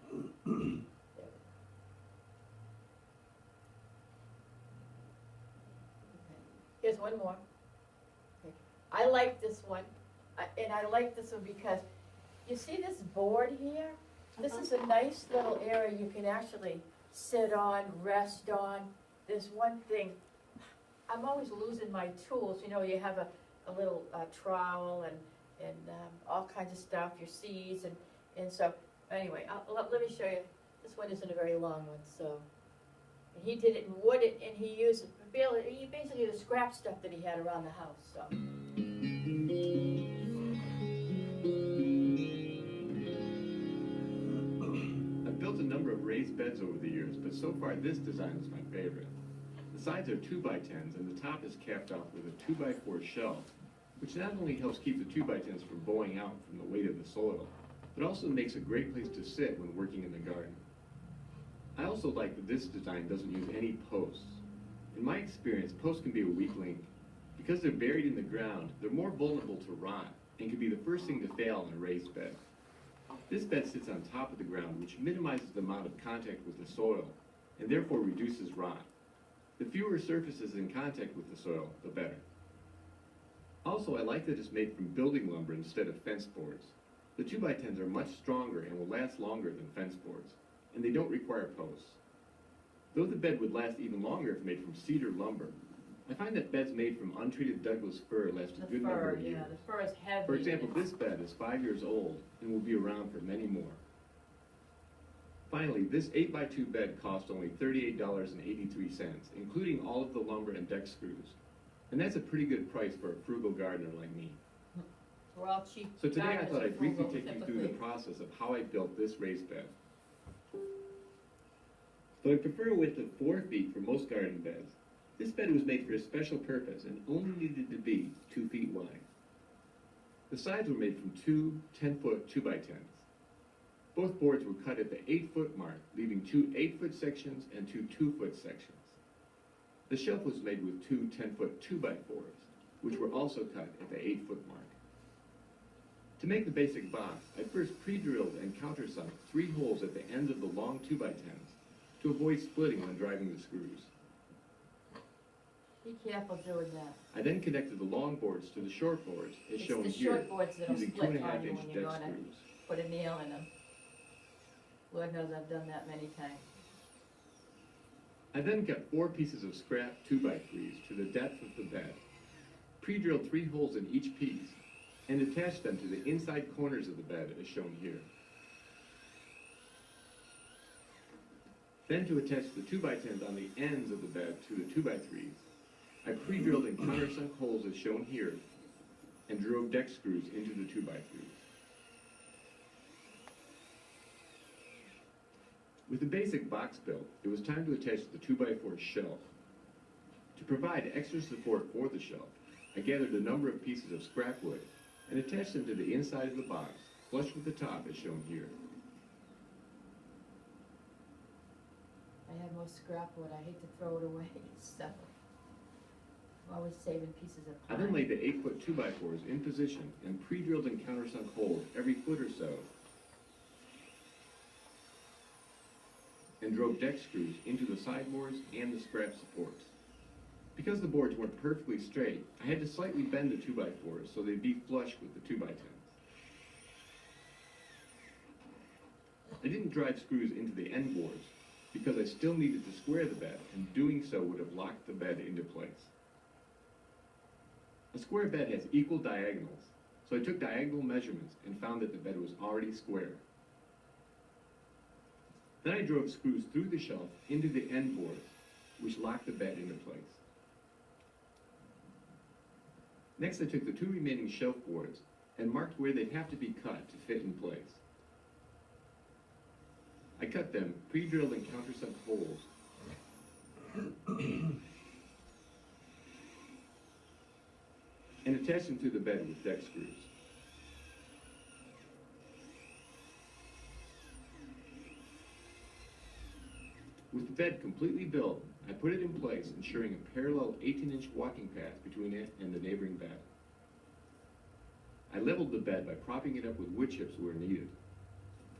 There we go. Okay. Here's one more. Okay. I like this one, and I like this one because you see this board here? This is a nice little area you can actually sit on, rest on. There's one thing, I'm always losing my tools. You know, you have a little trowel and all kinds of stuff, your seeds, and so, anyway, let me show you. This one isn't a very long one, so. And he did it in wood, and he used basically the scrap stuff that he had around the house, so. I've built a number of raised beds over the years, but so far this design is my favorite. The sides are 2x10s and the top is capped off with a 2x4 shelf, which not only helps keep the 2x10s from bowing out from the weight of the soil, but also makes a great place to sit when working in the garden. I also like that this design doesn't use any posts. In my experience, posts can be a weak link. Because they're buried in the ground, they're more vulnerable to rot and can be the first thing to fail in a raised bed. This bed sits on top of the ground, which minimizes the amount of contact with the soil and therefore reduces rot. The fewer surfaces in contact with the soil, the better. Also, I like that it's made from building lumber instead of fence boards. The 2x10s are much stronger and will last longer than fence boards, and they don't require posts. Though the bed would last even longer if made from cedar lumber, I find that beds made from untreated Douglas fir last a good number of years. The fur is heavy. For example, this bed is 5 years old and will be around for many more. Finally, this 8x2 bed cost only $38.83, including all of the lumber and deck screws. And that's a pretty good price for a frugal gardener like me. We're all cheap. So today I gardeners thought are I'd briefly frugal, take you through the typically. process of how I built this raised bed. Though I prefer a width of 4 feet for most garden beds, this bed was made for a special purpose and only needed to be 2 feet wide. The sides were made from two 10-foot 2x10s. Both boards were cut at the 8-foot mark, leaving two 8-foot sections and two 2-foot sections. The shelf was made with two 10-foot 2x4s, which were also cut at the 8-foot mark. To make the basic box, I first pre-drilled and countersunk 3 holes at the ends of the long 2x10s to avoid splitting when driving the screws. Be careful doing that. I then connected the long boards to the short boards, as It's shown the here, short boards that'll using split 2.5 on you inch when you're deck gonna screws. put a nail in them. Lord knows I've done that many times. I then cut 4 pieces of scrap 2x3s to the depth of the bed, pre-drilled 3 holes in each piece, and attached them to the inside corners of the bed, as shown here. Then to attach the 2x10s on the ends of the bed to the 2x3s, I pre-drilled and countersunk holes as shown here, and drove deck screws into the 2x3s. With the basic box built, it was time to attach the 2x4 shelf. To provide extra support for the shelf, I gathered a number of pieces of scrap wood and attached them to the inside of the box, flush with the top as shown here. I have most scrap wood. I hate to throw it away, so I'm always saving pieces of I pine. then laid the 8-foot 2x4s in position and pre-drilled and countersunk holes every foot or so, and drove deck screws into the sideboards and the scrap supports. Because the boards weren't perfectly straight, I had to slightly bend the 2x4s so they'd be flush with the 2x10s. I didn't drive screws into the end boards because I still needed to square the bed, and doing so would have locked the bed into place. A square bed has equal diagonals, so I took diagonal measurements and found that the bed was already square. Then I drove screws through the shelf into the end boards, which locked the bed into place. Next, I took the 2 remaining shelf boards and marked where they'd have to be cut to fit in place. I cut them, pre-drilled and countersunk holes, and attached them to the bed with deck screws. With the bed completely built, I put it in place, ensuring a parallel 18-inch walking path between it and the neighboring bed. I leveled the bed by propping it up with wood chips where needed.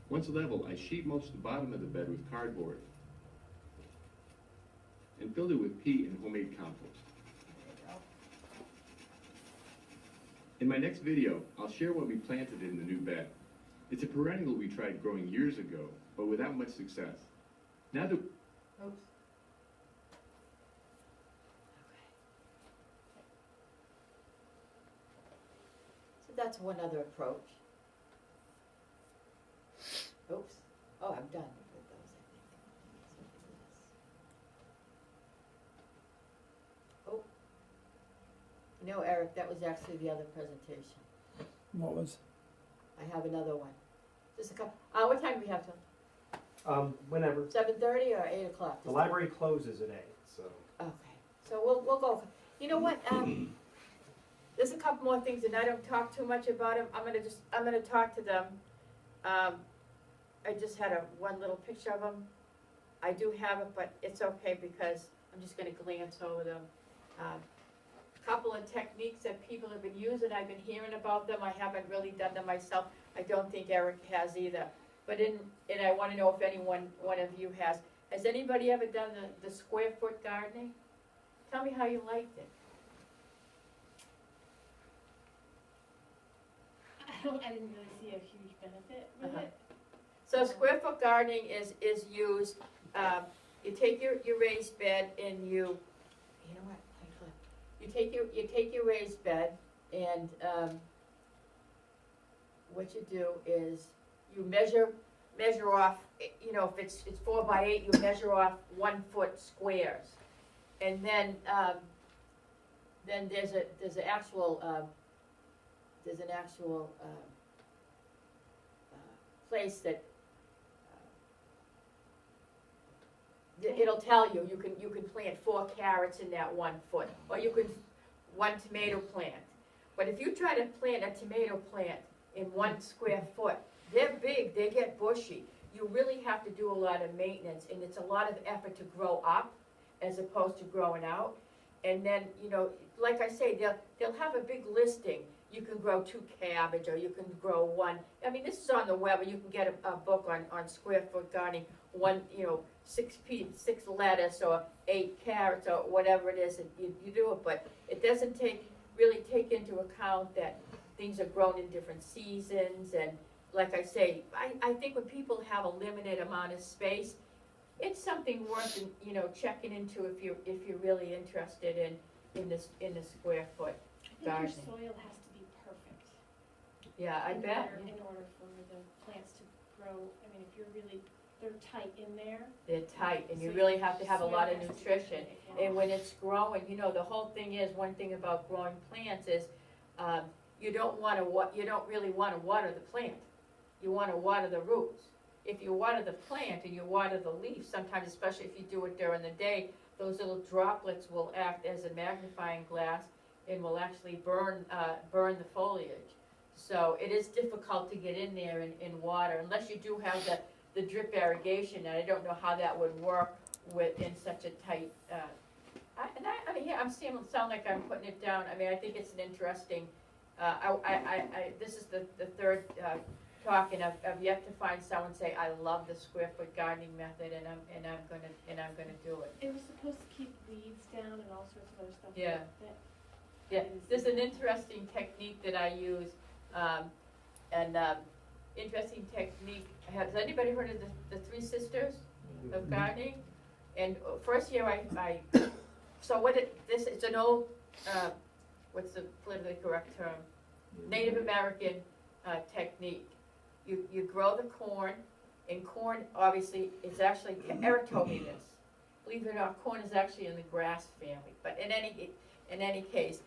Once level, I sheet mulched the bottom of the bed with cardboard and filled it with peat and homemade compost. In my next video, I'll share what we planted in the new bed. It's a perennial we tried growing years ago, but without much success. Now that Oops. So that's one other approach. Oops. Oh, I'm done with those. No, Eric, that was actually the other presentation. What was? I have another one. Just a couple, what time do we have till? Whenever. 7:30 or 8 o'clock? The library closes at 8, so. Okay, so we'll go. You know what, there's a couple more things, and I don't talk too much about them. I'm gonna talk to them. I just had one little picture of them. I do have it, but it's okay because I'm just gonna glance over them. Couple of techniques that people have been using, I've been hearing about them, I haven't really done them myself. I don't think Eric has either. But and I wanna know if one of you has. Has anybody ever done the square foot gardening? Tell me how you liked it. I didn't really see a huge benefit with it. So square foot gardening is used, you take your raised bed and you know what, you take your raised bed and what you do is you measure off, you know, if it's 4 by 8, you measure off 1 foot squares. And then there's an actual place that it'll tell you you can plant 4 carrots in that 1 foot, or you can 1 tomato plant. But if you try to plant a tomato plant in 1 square foot, they're big, they get bushy. You really have to do a lot of maintenance, and it's a lot of effort to grow up as opposed to growing out. And then, you know, like I say, they'll have a big listing. You can grow 2 cabbage, or you can grow 1. I mean, this is on the web, or you can get a book on square foot gardening. 6 lettuce or 8 carrots or whatever it is, and you do it. But it doesn't really take into account that things are grown in different seasons. And like I say, I think when people have a limited amount of space, it's something worth checking into if you're really interested in the square foot gardening. I think your soil has to be perfect. Yeah, I bet. In order for the plants to grow. I mean, if they're tight in there. They're tight, and you So really have to have a soil lot of has to be nutrition. good. And when it's growing, the whole thing is, one thing about growing plants is, you don't really want to water the plant. You want to water the roots. If you water the plant and you water the leaves, sometimes, especially if you do it during the day, those little droplets will act as a magnifying glass and will actually burn the foliage. So it is difficult to get in there and water, unless you do have the drip irrigation, and I don't know how that would work in such a tight, I'm sound like I'm putting it down. I mean, I think it's an interesting, this is the third talk, and I've yet to find someone say, I love the square foot gardening method, and I'm gonna do it. It was supposed to keep weeds down and all sorts of other stuff. Yeah. That Yeah, there's an interesting technique that I use, interesting technique. Has anybody heard of the 3 sisters of gardening? And first year it's an old, what's the politically correct term? Native American technique. You grow the corn, and corn obviously is actually, Eric told me this. Believe it or not, corn is actually in the grass family. But in any case,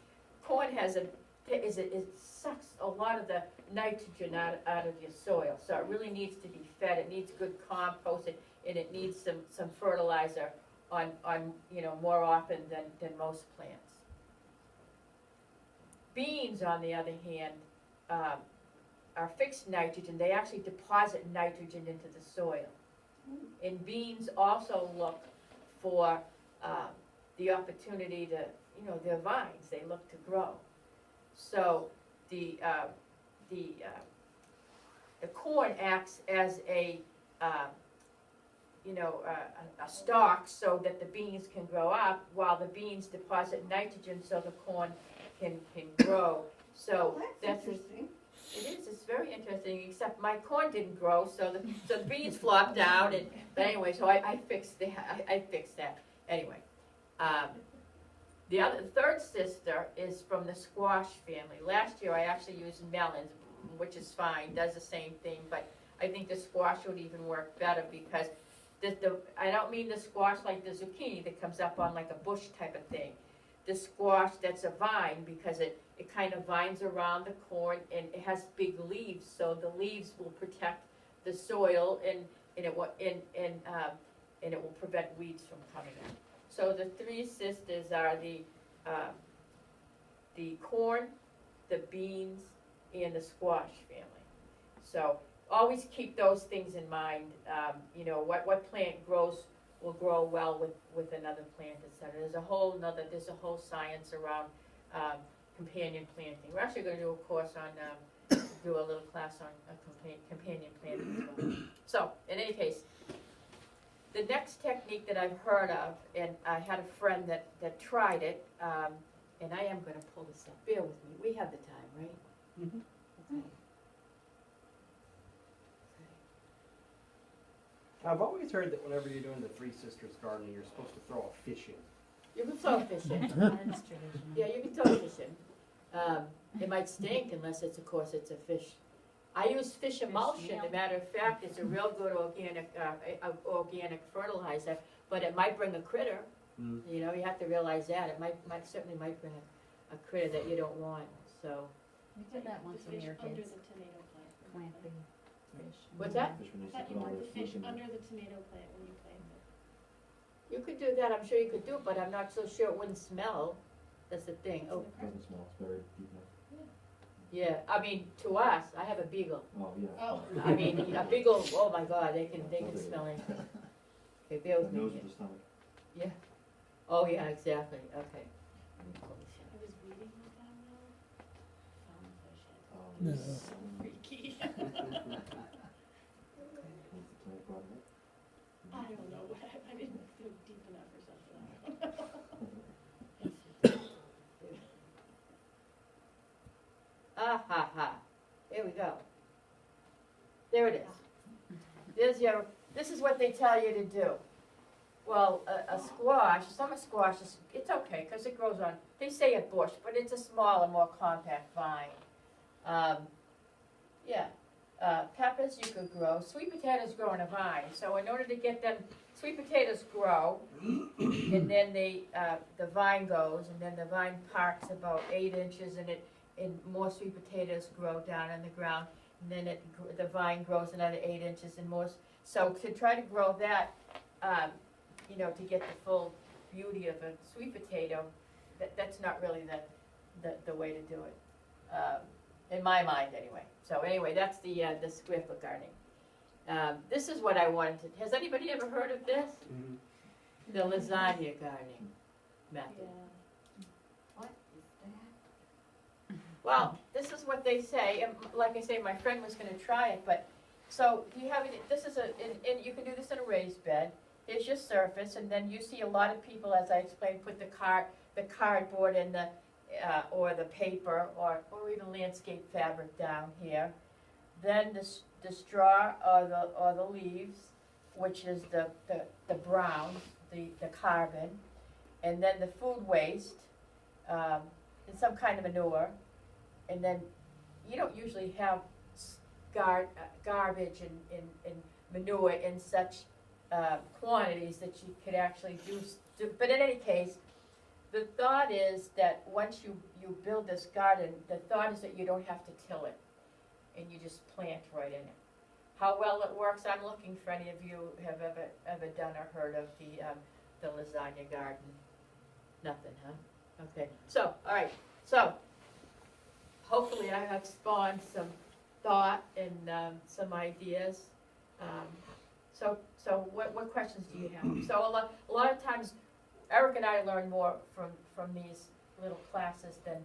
corn it sucks a lot of the nitrogen out of your soil. So it really needs to be fed. It needs good compost, and it needs some fertilizer on more often than most plants. Beans, on the other hand, are fixed nitrogen. They actually deposit nitrogen into the soil. And beans also look for the opportunity to, they're vines. They look to grow. So the corn acts as a stalk so that the beans can grow up, while the beans deposit nitrogen so the corn can grow. So That's that's interesting. it is. It's very interesting. Except my corn didn't grow, so the beans flopped down. But anyway, so I fixed that. I fixed that. Anyway, the third sister is from the squash family. Last year I actually used melons, which is fine. Does the same thing, but I think the squash would even work better because I don't mean the squash like the zucchini that comes up on like a bush type of thing. the squash that's a vine, because it kind of vines around the corn, and it has big leaves, so the leaves will protect the soil, and it will, and it will prevent weeds from coming in. So the three sisters are the corn, the beans, and the squash family. So always keep those things in mind. You know, what plant will grow well with another plant, etc. There's a whole science around companion planting. We're actually going to do a course on, do a little class on companion planting as well. So, in any case, the next technique that I've heard of, and I had a friend that tried it, and I am going to pull this up. Bear with me. We have the time, right? Mhm. Okay. I've always heard that whenever you're doing the Three Sisters gardening, you're supposed to throw a fish in. You can throw fish in. That's traditional. Yeah, you can throw fish in. It might stink unless it's, of course, it's a fish. I use fish emulsion. As a matter of fact, it's a real good organic fertilizer, but it might bring a critter. Mm. You know, you have to realize that. It certainly might bring a critter that you don't want, so. We did that once The when fish we were under kids, the tomato plant. plant the fish. What's that? I thought you put the fish under the tomato plant when you planted it. You could do that, I'm sure you could do it, but I'm not so sure it wouldn't smell. That's the thing. Oh, Doesn't smell, it's very deep enough. yeah, I mean, to us, I have a beagle. Oh, yeah. Oh. I mean, a beagle, oh my God, they can smell anything. Okay, bear with The me. nose here. of the stomach. Yeah. Oh, yeah, exactly, okay. Let me pull this I was reading with them though. Found fish. No. So freaky. What's the plant brought up? I don't know, I didn't dig deep enough or something. Ah, ha, ha. Here we go. There it is. This is what they tell you to do. Well, a squash, summer squash, it's okay, because it grows on, they say a bush, but it's a smaller, more compact vine. Peppers you could grow. Sweet potatoes grow in a vine. So in order to get them, sweet potatoes grow, and then the vine goes, and then the vine parks about 8 inches, and more sweet potatoes grow down in the ground, and then the vine grows another 8 inches and more. So to try to grow that, you know, to get the full beauty of a sweet potato, that's not really the way to do it, in my mind anyway. So anyway, that's the square foot gardening. This is what I wanted to. Has anybody ever heard of this? Mhm. The lasagna gardening method. Yeah. What is that? Well, this is what they say, and like I say, my friend was gonna try it, but, so, you have it, this is and you can do this in a raised bed. Here's your surface, and then you see a lot of people, as I explained, put the cardboard in the, or the paper, or even landscape fabric down here. Then the straw or the leaves, which is the brown, the carbon, and then the food waste, and some kind of manure. And then you don't usually have garbage and manure in such quantities that you could actually do. But in any case, the thought is that once you build this garden, the thought is that you don't have to till it, and you just plant right in it. How well it works, I'm looking for any of you who have ever done or heard of the lasagna garden. Nothing, huh? Okay. So, all right. So, hopefully I have spawned some thought and some ideas. So what questions do you have? So a lot of times, Eric and I learn more from these little classes than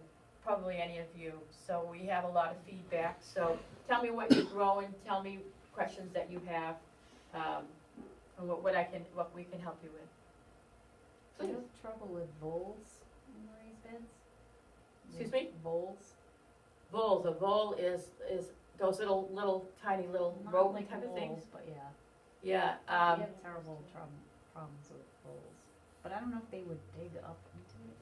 probably any of you. So we have a lot of feedback. So tell me what you're growing. Tell me questions that you have, and what we can help you with. Do you Please. have trouble with voles in the raised beds? Excuse me? Voles? Voles. A vole is those little tiny little Not rodent like type of things. voles, but yeah. Yeah. We have terrible problems with voles. But I don't know if they would dig up into it.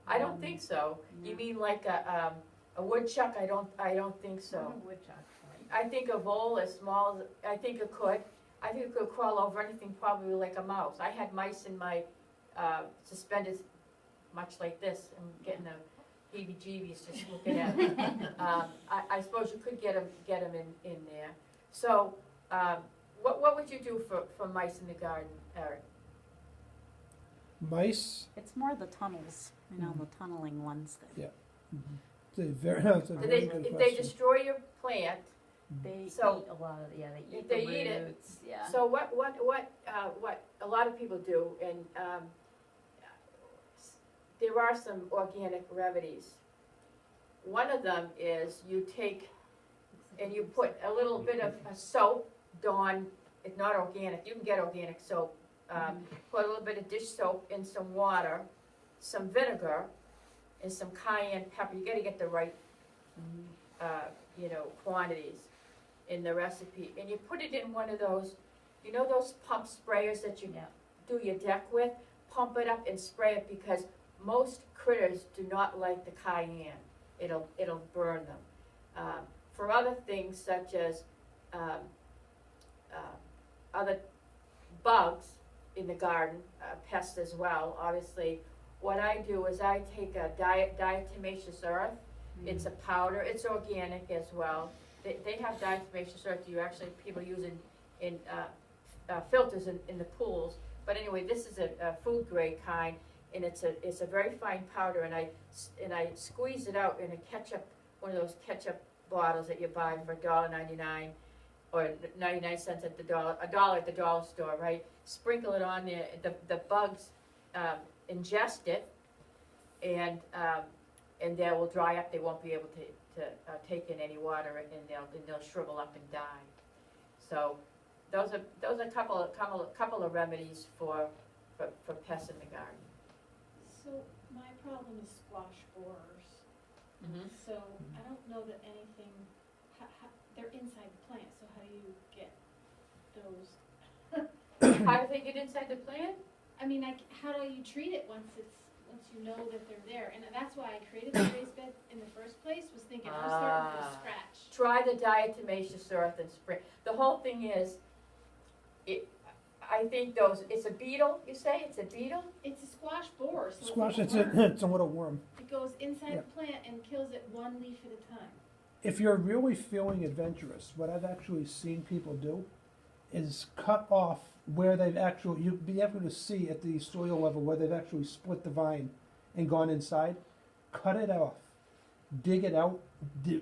I don't think so. No. You mean like a woodchuck? I don't think so. Not a woodchuck, but I think a vole as small as, I think it could crawl over anything, probably like a mouse. I had mice in my suspended much like this. I'm getting the heebie-jeebies just looking at it. I suppose you could get them in there. So, what would you do for mice in the garden, Eric? Mice, It's more the tunnels, you know, the tunneling ones that it's a very, it's a Do very they, good if they question. destroy your plant, they So- eat a lot of, yeah, they eat They the eat it. roots, yeah. so what a lot of people do, and there are some organic remedies. One of them is you take and you put a little bit of a soap, Dawn, it's not organic, you can get organic soap. Put a little bit of dish soap in some water, some vinegar, and some cayenne pepper. You gotta get the right, quantities in the recipe. And you put it in one of those, you know those pump sprayers that you Yeah. do your deck with? Pump it up and spray it because most critters do not like the cayenne. It'll burn them. For other things such as other bugs in the garden, pests as well, obviously, what I do is I take a diatomaceous earth. It's a powder, it's organic as well. They have diatomaceous earth people use in filters in the pools. But anyway, this is a food grade kind, and it's a very fine powder, and I squeeze it out in a ketchup, one of those ketchup bottles that you buy for $1.99 or 99 cents at $1 at the dollar store, right? Sprinkle it on there. The bugs ingest it, and they will dry up. They won't be able to take in any water, and they'll shrivel up and die. So those are a couple of remedies for pests in the garden. So my problem is squash borers. Mm-hmm. So I don't know that anything, they're inside the plant, so how do you get those? How do they get inside the plant? I mean, how do you treat it once you know that they're there? And that's why I created the raised bed in the first place, was thinking I'm starting from scratch. Try the diatomaceous earth and spray. The whole thing is, I think it's a beetle, you say? It's a beetle? It's a squash borer, so Squash, it's it's a little worm. It goes inside Yeah. the plant and kills it one leaf at a time. If you're really feeling adventurous, what I've actually seen people do is cut off where you'd be able to see at the soil level where they've actually split the vine and gone inside. Cut it off, dig it out,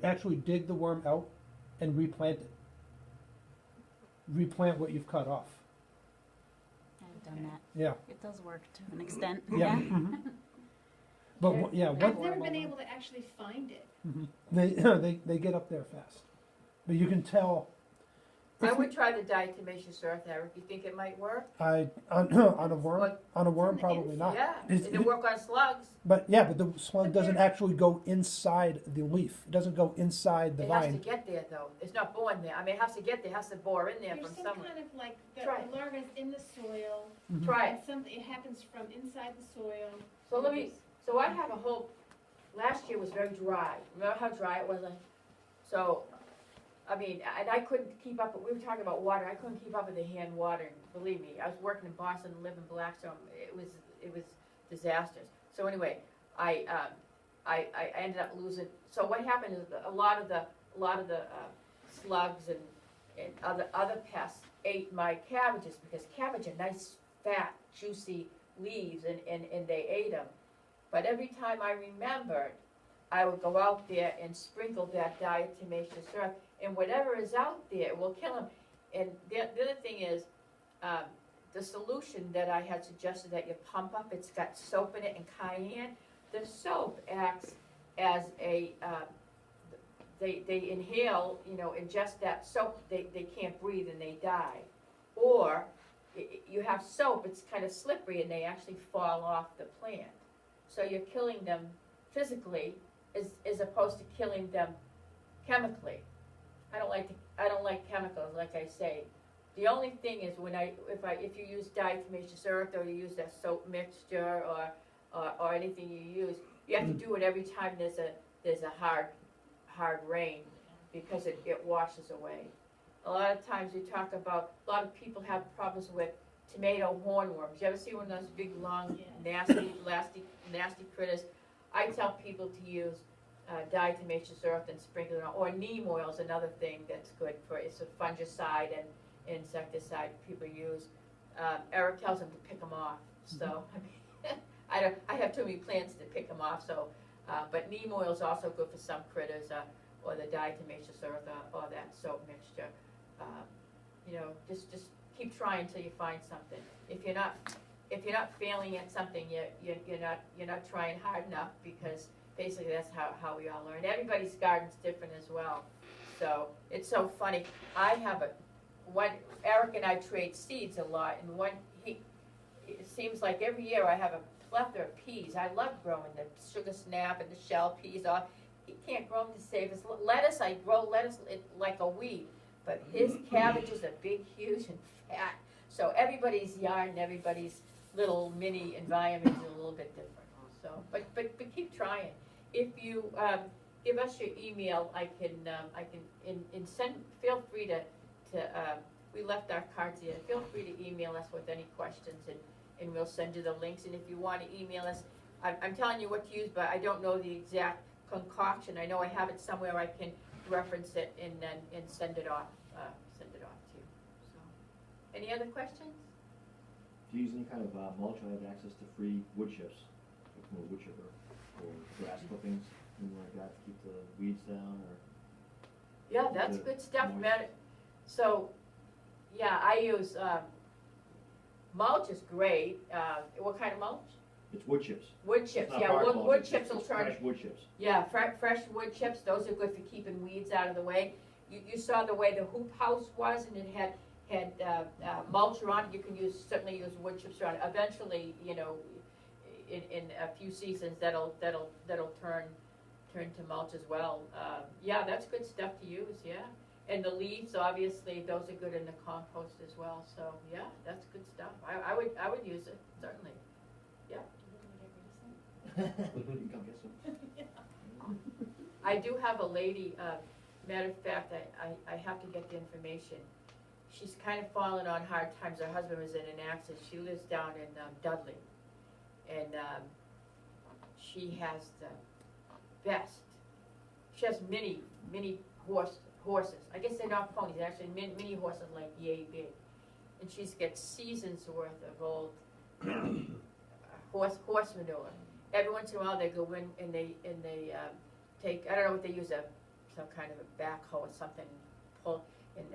actually dig the worm out, and replant it. Replant what you've cut off. I've done that. Yeah. It does work to an extent. Yeah. Mhm. But yeah, I've what, never been able to actually find it. they get up there fast. But you can tell. I would try the diatomaceous earth, Eric. You think it might work? On a worm, What? on a worm the probably not. Yeah. It's- Does it work on slugs? But the slug But doesn't they're- actually go inside the leaf. It doesn't go inside the It has to vine. get there though. It's not born there. I mean, it has to get there. It has to bore in there There's from some somewhere. kind of like, Try it. the larva's in the soil, Try and it. it happens from inside the soil. So I have a whole. Last year was very dry. Remember how dry it was? So, I mean, and I couldn't keep up. We were talking about water. I couldn't keep up with the hand watering. Believe me, I was working in Boston and living in Blackstone. It was disastrous. So anyway, I ended up losing. So what happened is a lot of the slugs and other pests ate my cabbages because cabbage are nice, fat, juicy leaves, and they ate them. But every time I remembered, I would go out there and sprinkle that diatomaceous earth, and whatever is out there will kill them. And the other thing is, the solution that I had suggested that you pump up, it's got soap in it and cayenne. The soap acts as a, they inhale, ingest that soap, they can't breathe and they die. Or you have soap, it's kind of slippery and they actually fall off the plant. So you're killing them physically as opposed to killing them chemically. I don't like chemicals, like I say. The only thing is if you use diatomaceous earth or you use that soap mixture or anything you use, you have to do it every time there's a hard rain because it washes away. A lot of times a lot of people have problems with tomato hornworms. You ever see one of those big, long, Yeah. nasty critters? I tell people to use diatomaceous earth and sprinkle it on, or neem oil is another thing that's good for, it's a fungicide and insecticide people use. Eric tells them to pick them off, so, I have too many plants to pick them off, so, but neem oil is also good for some critters, or the diatomaceous earth, or that soap mixture. You know, just keep trying until you find something. If you're not failing at something, you're not trying hard enough, because basically that's how we all learn. Everybody's garden's different as well. So it's so funny. Eric and I trade seeds a lot, and it seems like every year I have a plethora of peas. I love growing the sugar snap and the shell peas. He can't grow them to save us. Lettuce, I grow lettuce like a weed, but his cabbages are big, huge, and fat. So everybody's yard and everybody's little mini environment is a little bit different. So, but keep trying. If you give us your email, I can feel free to we left our cards here. Feel free to email us with any questions, and we'll send you the links. And if you want to email us, I'm telling you what to use, but I don't know the exact concoction. I know I have it somewhere. I can reference it and send it off. Send it off to you. So, any other questions? Do you use any kind of mulch or have access to free wood chips, like from a wood chipper, or grass clippings, anything like that, to keep the weeds down, or? Yeah, that's good stuff, man. So, yeah, I use mulch is great. What kind of mulch? It's wood chips. Wood chips, It's not yeah. hard mulch, Wood it's chips will turn. fresh wood chips. Yeah, fresh wood chips. Those are good for keeping weeds out of the way. You saw the way the hoop house was, and it had mulch around it. You can certainly use wood chips around it. Eventually, you know, in a few seasons, that'll turn to mulch as well. Yeah, that's good stuff to use. Yeah, and the leaves, obviously, those are good in the compost as well. So yeah, that's good stuff. I would use it certainly. Yeah. You can come get some. I do have a lady. Matter of fact, I have to get the information. She's kind of fallen on hard times. Her husband was in an accident. She lives down in Dudley, and she has the best. She has mini horses. I guess they're not ponies. They're actually mini horses, like yay big. And she's got seasons worth of old horse manure. Every once in a while, they go in and they take, I don't know what they use, some kind of a backhoe or something, pull and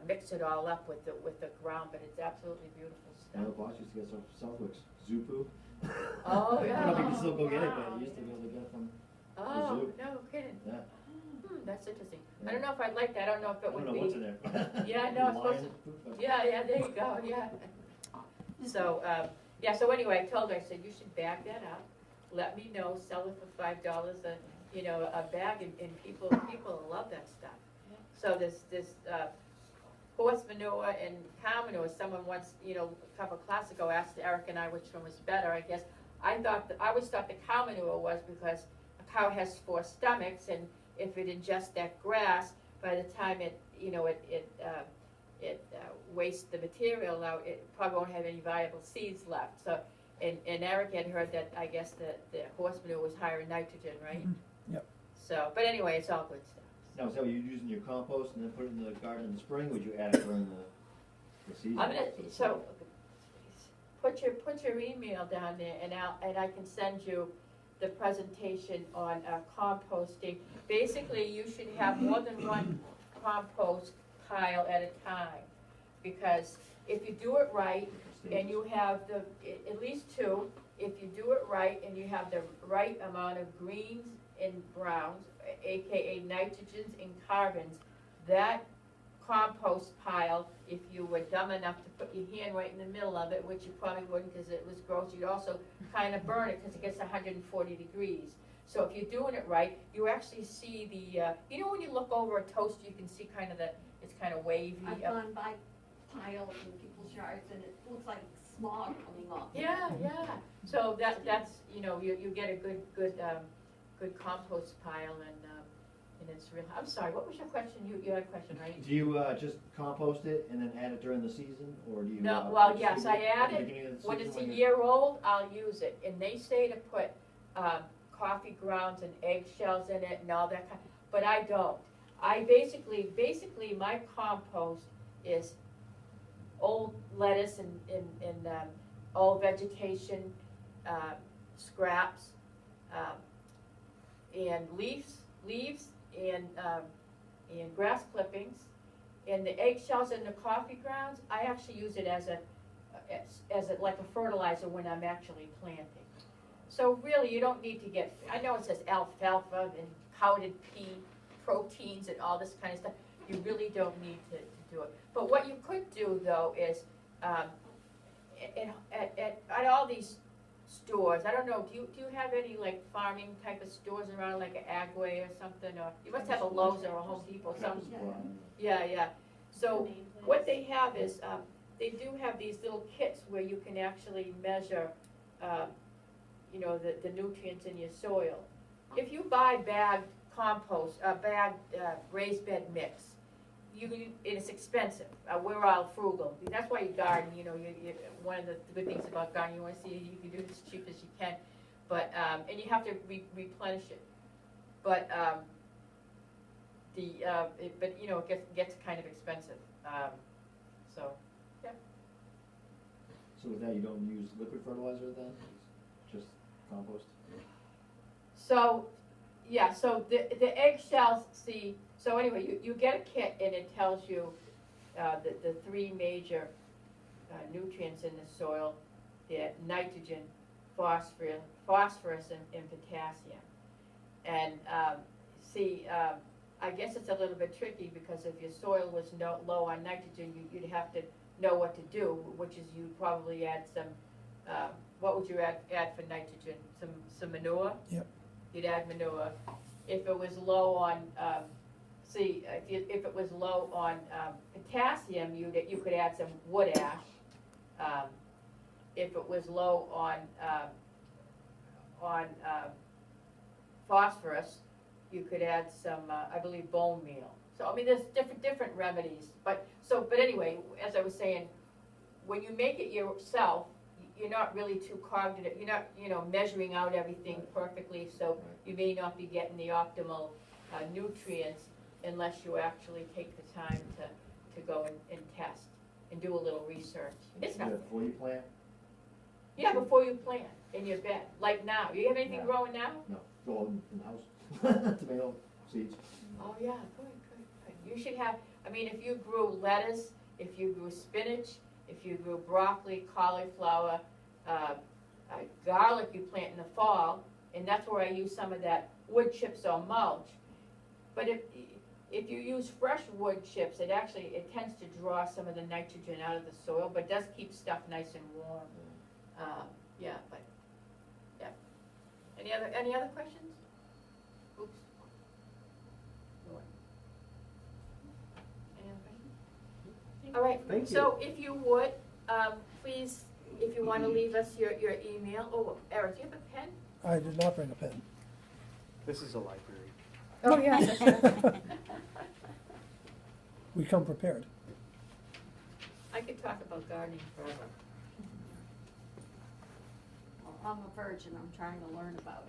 mix it all up with the ground. But it's absolutely beautiful My stuff. boss used to get some Southwick's zoo poo. Oh, I yeah. don't know if you can still go get it, Wow. but you used to be able to get it from Oh, zoo. no kidding. Yeah. That's interesting. I don't know if I'd like that. I don't know if I it would don't know be. what's in there. Yeah, no, it's supposed Lion poop, but- Yeah, there you go, yeah. So, so anyway, I told her, I said, you should bag that up, let me know, sell it for $5 a bag, and people love that stuff. So this horse manure and cow manure, someone once, a couple of classes ago asked Eric and I which one was better. I guess I always thought the cow manure was, because a cow has 4 stomachs, and if it ingests that grass, by the time it wastes the material out, it probably won't have any viable seeds left. So, and Eric had heard that, I guess the horse manure was higher in nitrogen, right? Mm-hmm. Yep. So, but anyway, it's all good stuff. Now, is that what you're using your compost and then put it in the garden in the spring, or would you add it during the season? I'm gonna, so, put your email down there, and I can send you the presentation on composting. Basically, you should have more than one compost pile at a time, because if you do it right, and you have at least 2, if you do it right and you have the right amount of greens and browns, aka nitrogens and carbons, that compost pile, if you were dumb enough to put your hand right in the middle of it, which you probably wouldn't because it was gross, you'd also kind of burn it because it gets 140 degrees. So if you're doing it right, you actually see the, when you look over a toaster, you can see kind of it's kind of wavy. I've gone by piles in people's yards and it looks like smog coming off. Yeah. So that's you get a good compost pile, and it's real, I'm sorry, what was your question? You had a question, right? Do you, just compost it and then add it during the season, or do you? No, well, just yes, leave I at add the it beginning of the when season it's a you're- year old, I'll use it, and they say to put, coffee grounds and eggshells in it and all that kind, but I don't. I basically, my compost is old lettuce and old vegetation, scraps, and leaves and grass clippings, and the eggshells and the coffee grounds. I actually use it as a like a fertilizer when I'm actually planting. So really, you don't need to get. I know it says alfalfa and powdered pea proteins and all this kind of stuff. You really don't need to do it. But what you could do though is, at all these stores, I don't know, do you have any like farming type of stores around, like an Agway or something, or you must have a Lowe's or a Home Depot, some, yeah. So what they have is, they do have these little kits where you can actually measure, you know, the nutrients in your soil. If you buy bagged compost, bagged raised bed mix, it's expensive. We're all frugal. That's why you garden. You know, one of the good things about gardening, you want to see you can do it as cheap as you can, but and you have to replenish it. But but you know, it gets kind of expensive. So yeah. So with that, you don't use liquid fertilizer then? Just compost? So, yeah, so the eggshells, see, so anyway, you get a kit and it tells you the three major nutrients in the soil, the nitrogen, phosphorus, and potassium. And I guess it's a little bit tricky because if your soil was low on nitrogen, you'd have to know what to do, which is you probably add some, what would you add for nitrogen? Some manure? Yep. You'd add manure. If it was low on, if it was low on potassium, you could add some wood ash. If it was low on phosphorus, you could add some, I believe, bone meal. So I mean, there's different remedies. But anyway, as I was saying, when you make it yourself, you're not really too cognitive. You're not, measuring out everything perfectly. So you may not be getting the optimal nutrients unless you actually take the time to go and test and do a little research. It's not. Before you plant? Yeah, before you plant in your bed. Like now. You have anything growing now? No, go in the house. Tomato seeds. Oh yeah, good. You should have. I mean, if you grew lettuce, if you grew spinach, if you grew broccoli, cauliflower, garlic, you plant in the fall, and that's where I use some of that wood chips or mulch. But if you use fresh wood chips, it tends to draw some of the nitrogen out of the soil, but does keep stuff nice and warm. Yeah. Any other questions? Oops. Any other questions? All right. Thank you. So if you would, please, if you want to leave us your email. Oh, Eric, do you have a pen? I did not bring a pen. This is a library. Oh, yeah. We come prepared. I could talk about gardening forever. Well, I'm a virgin, I'm trying to learn about it.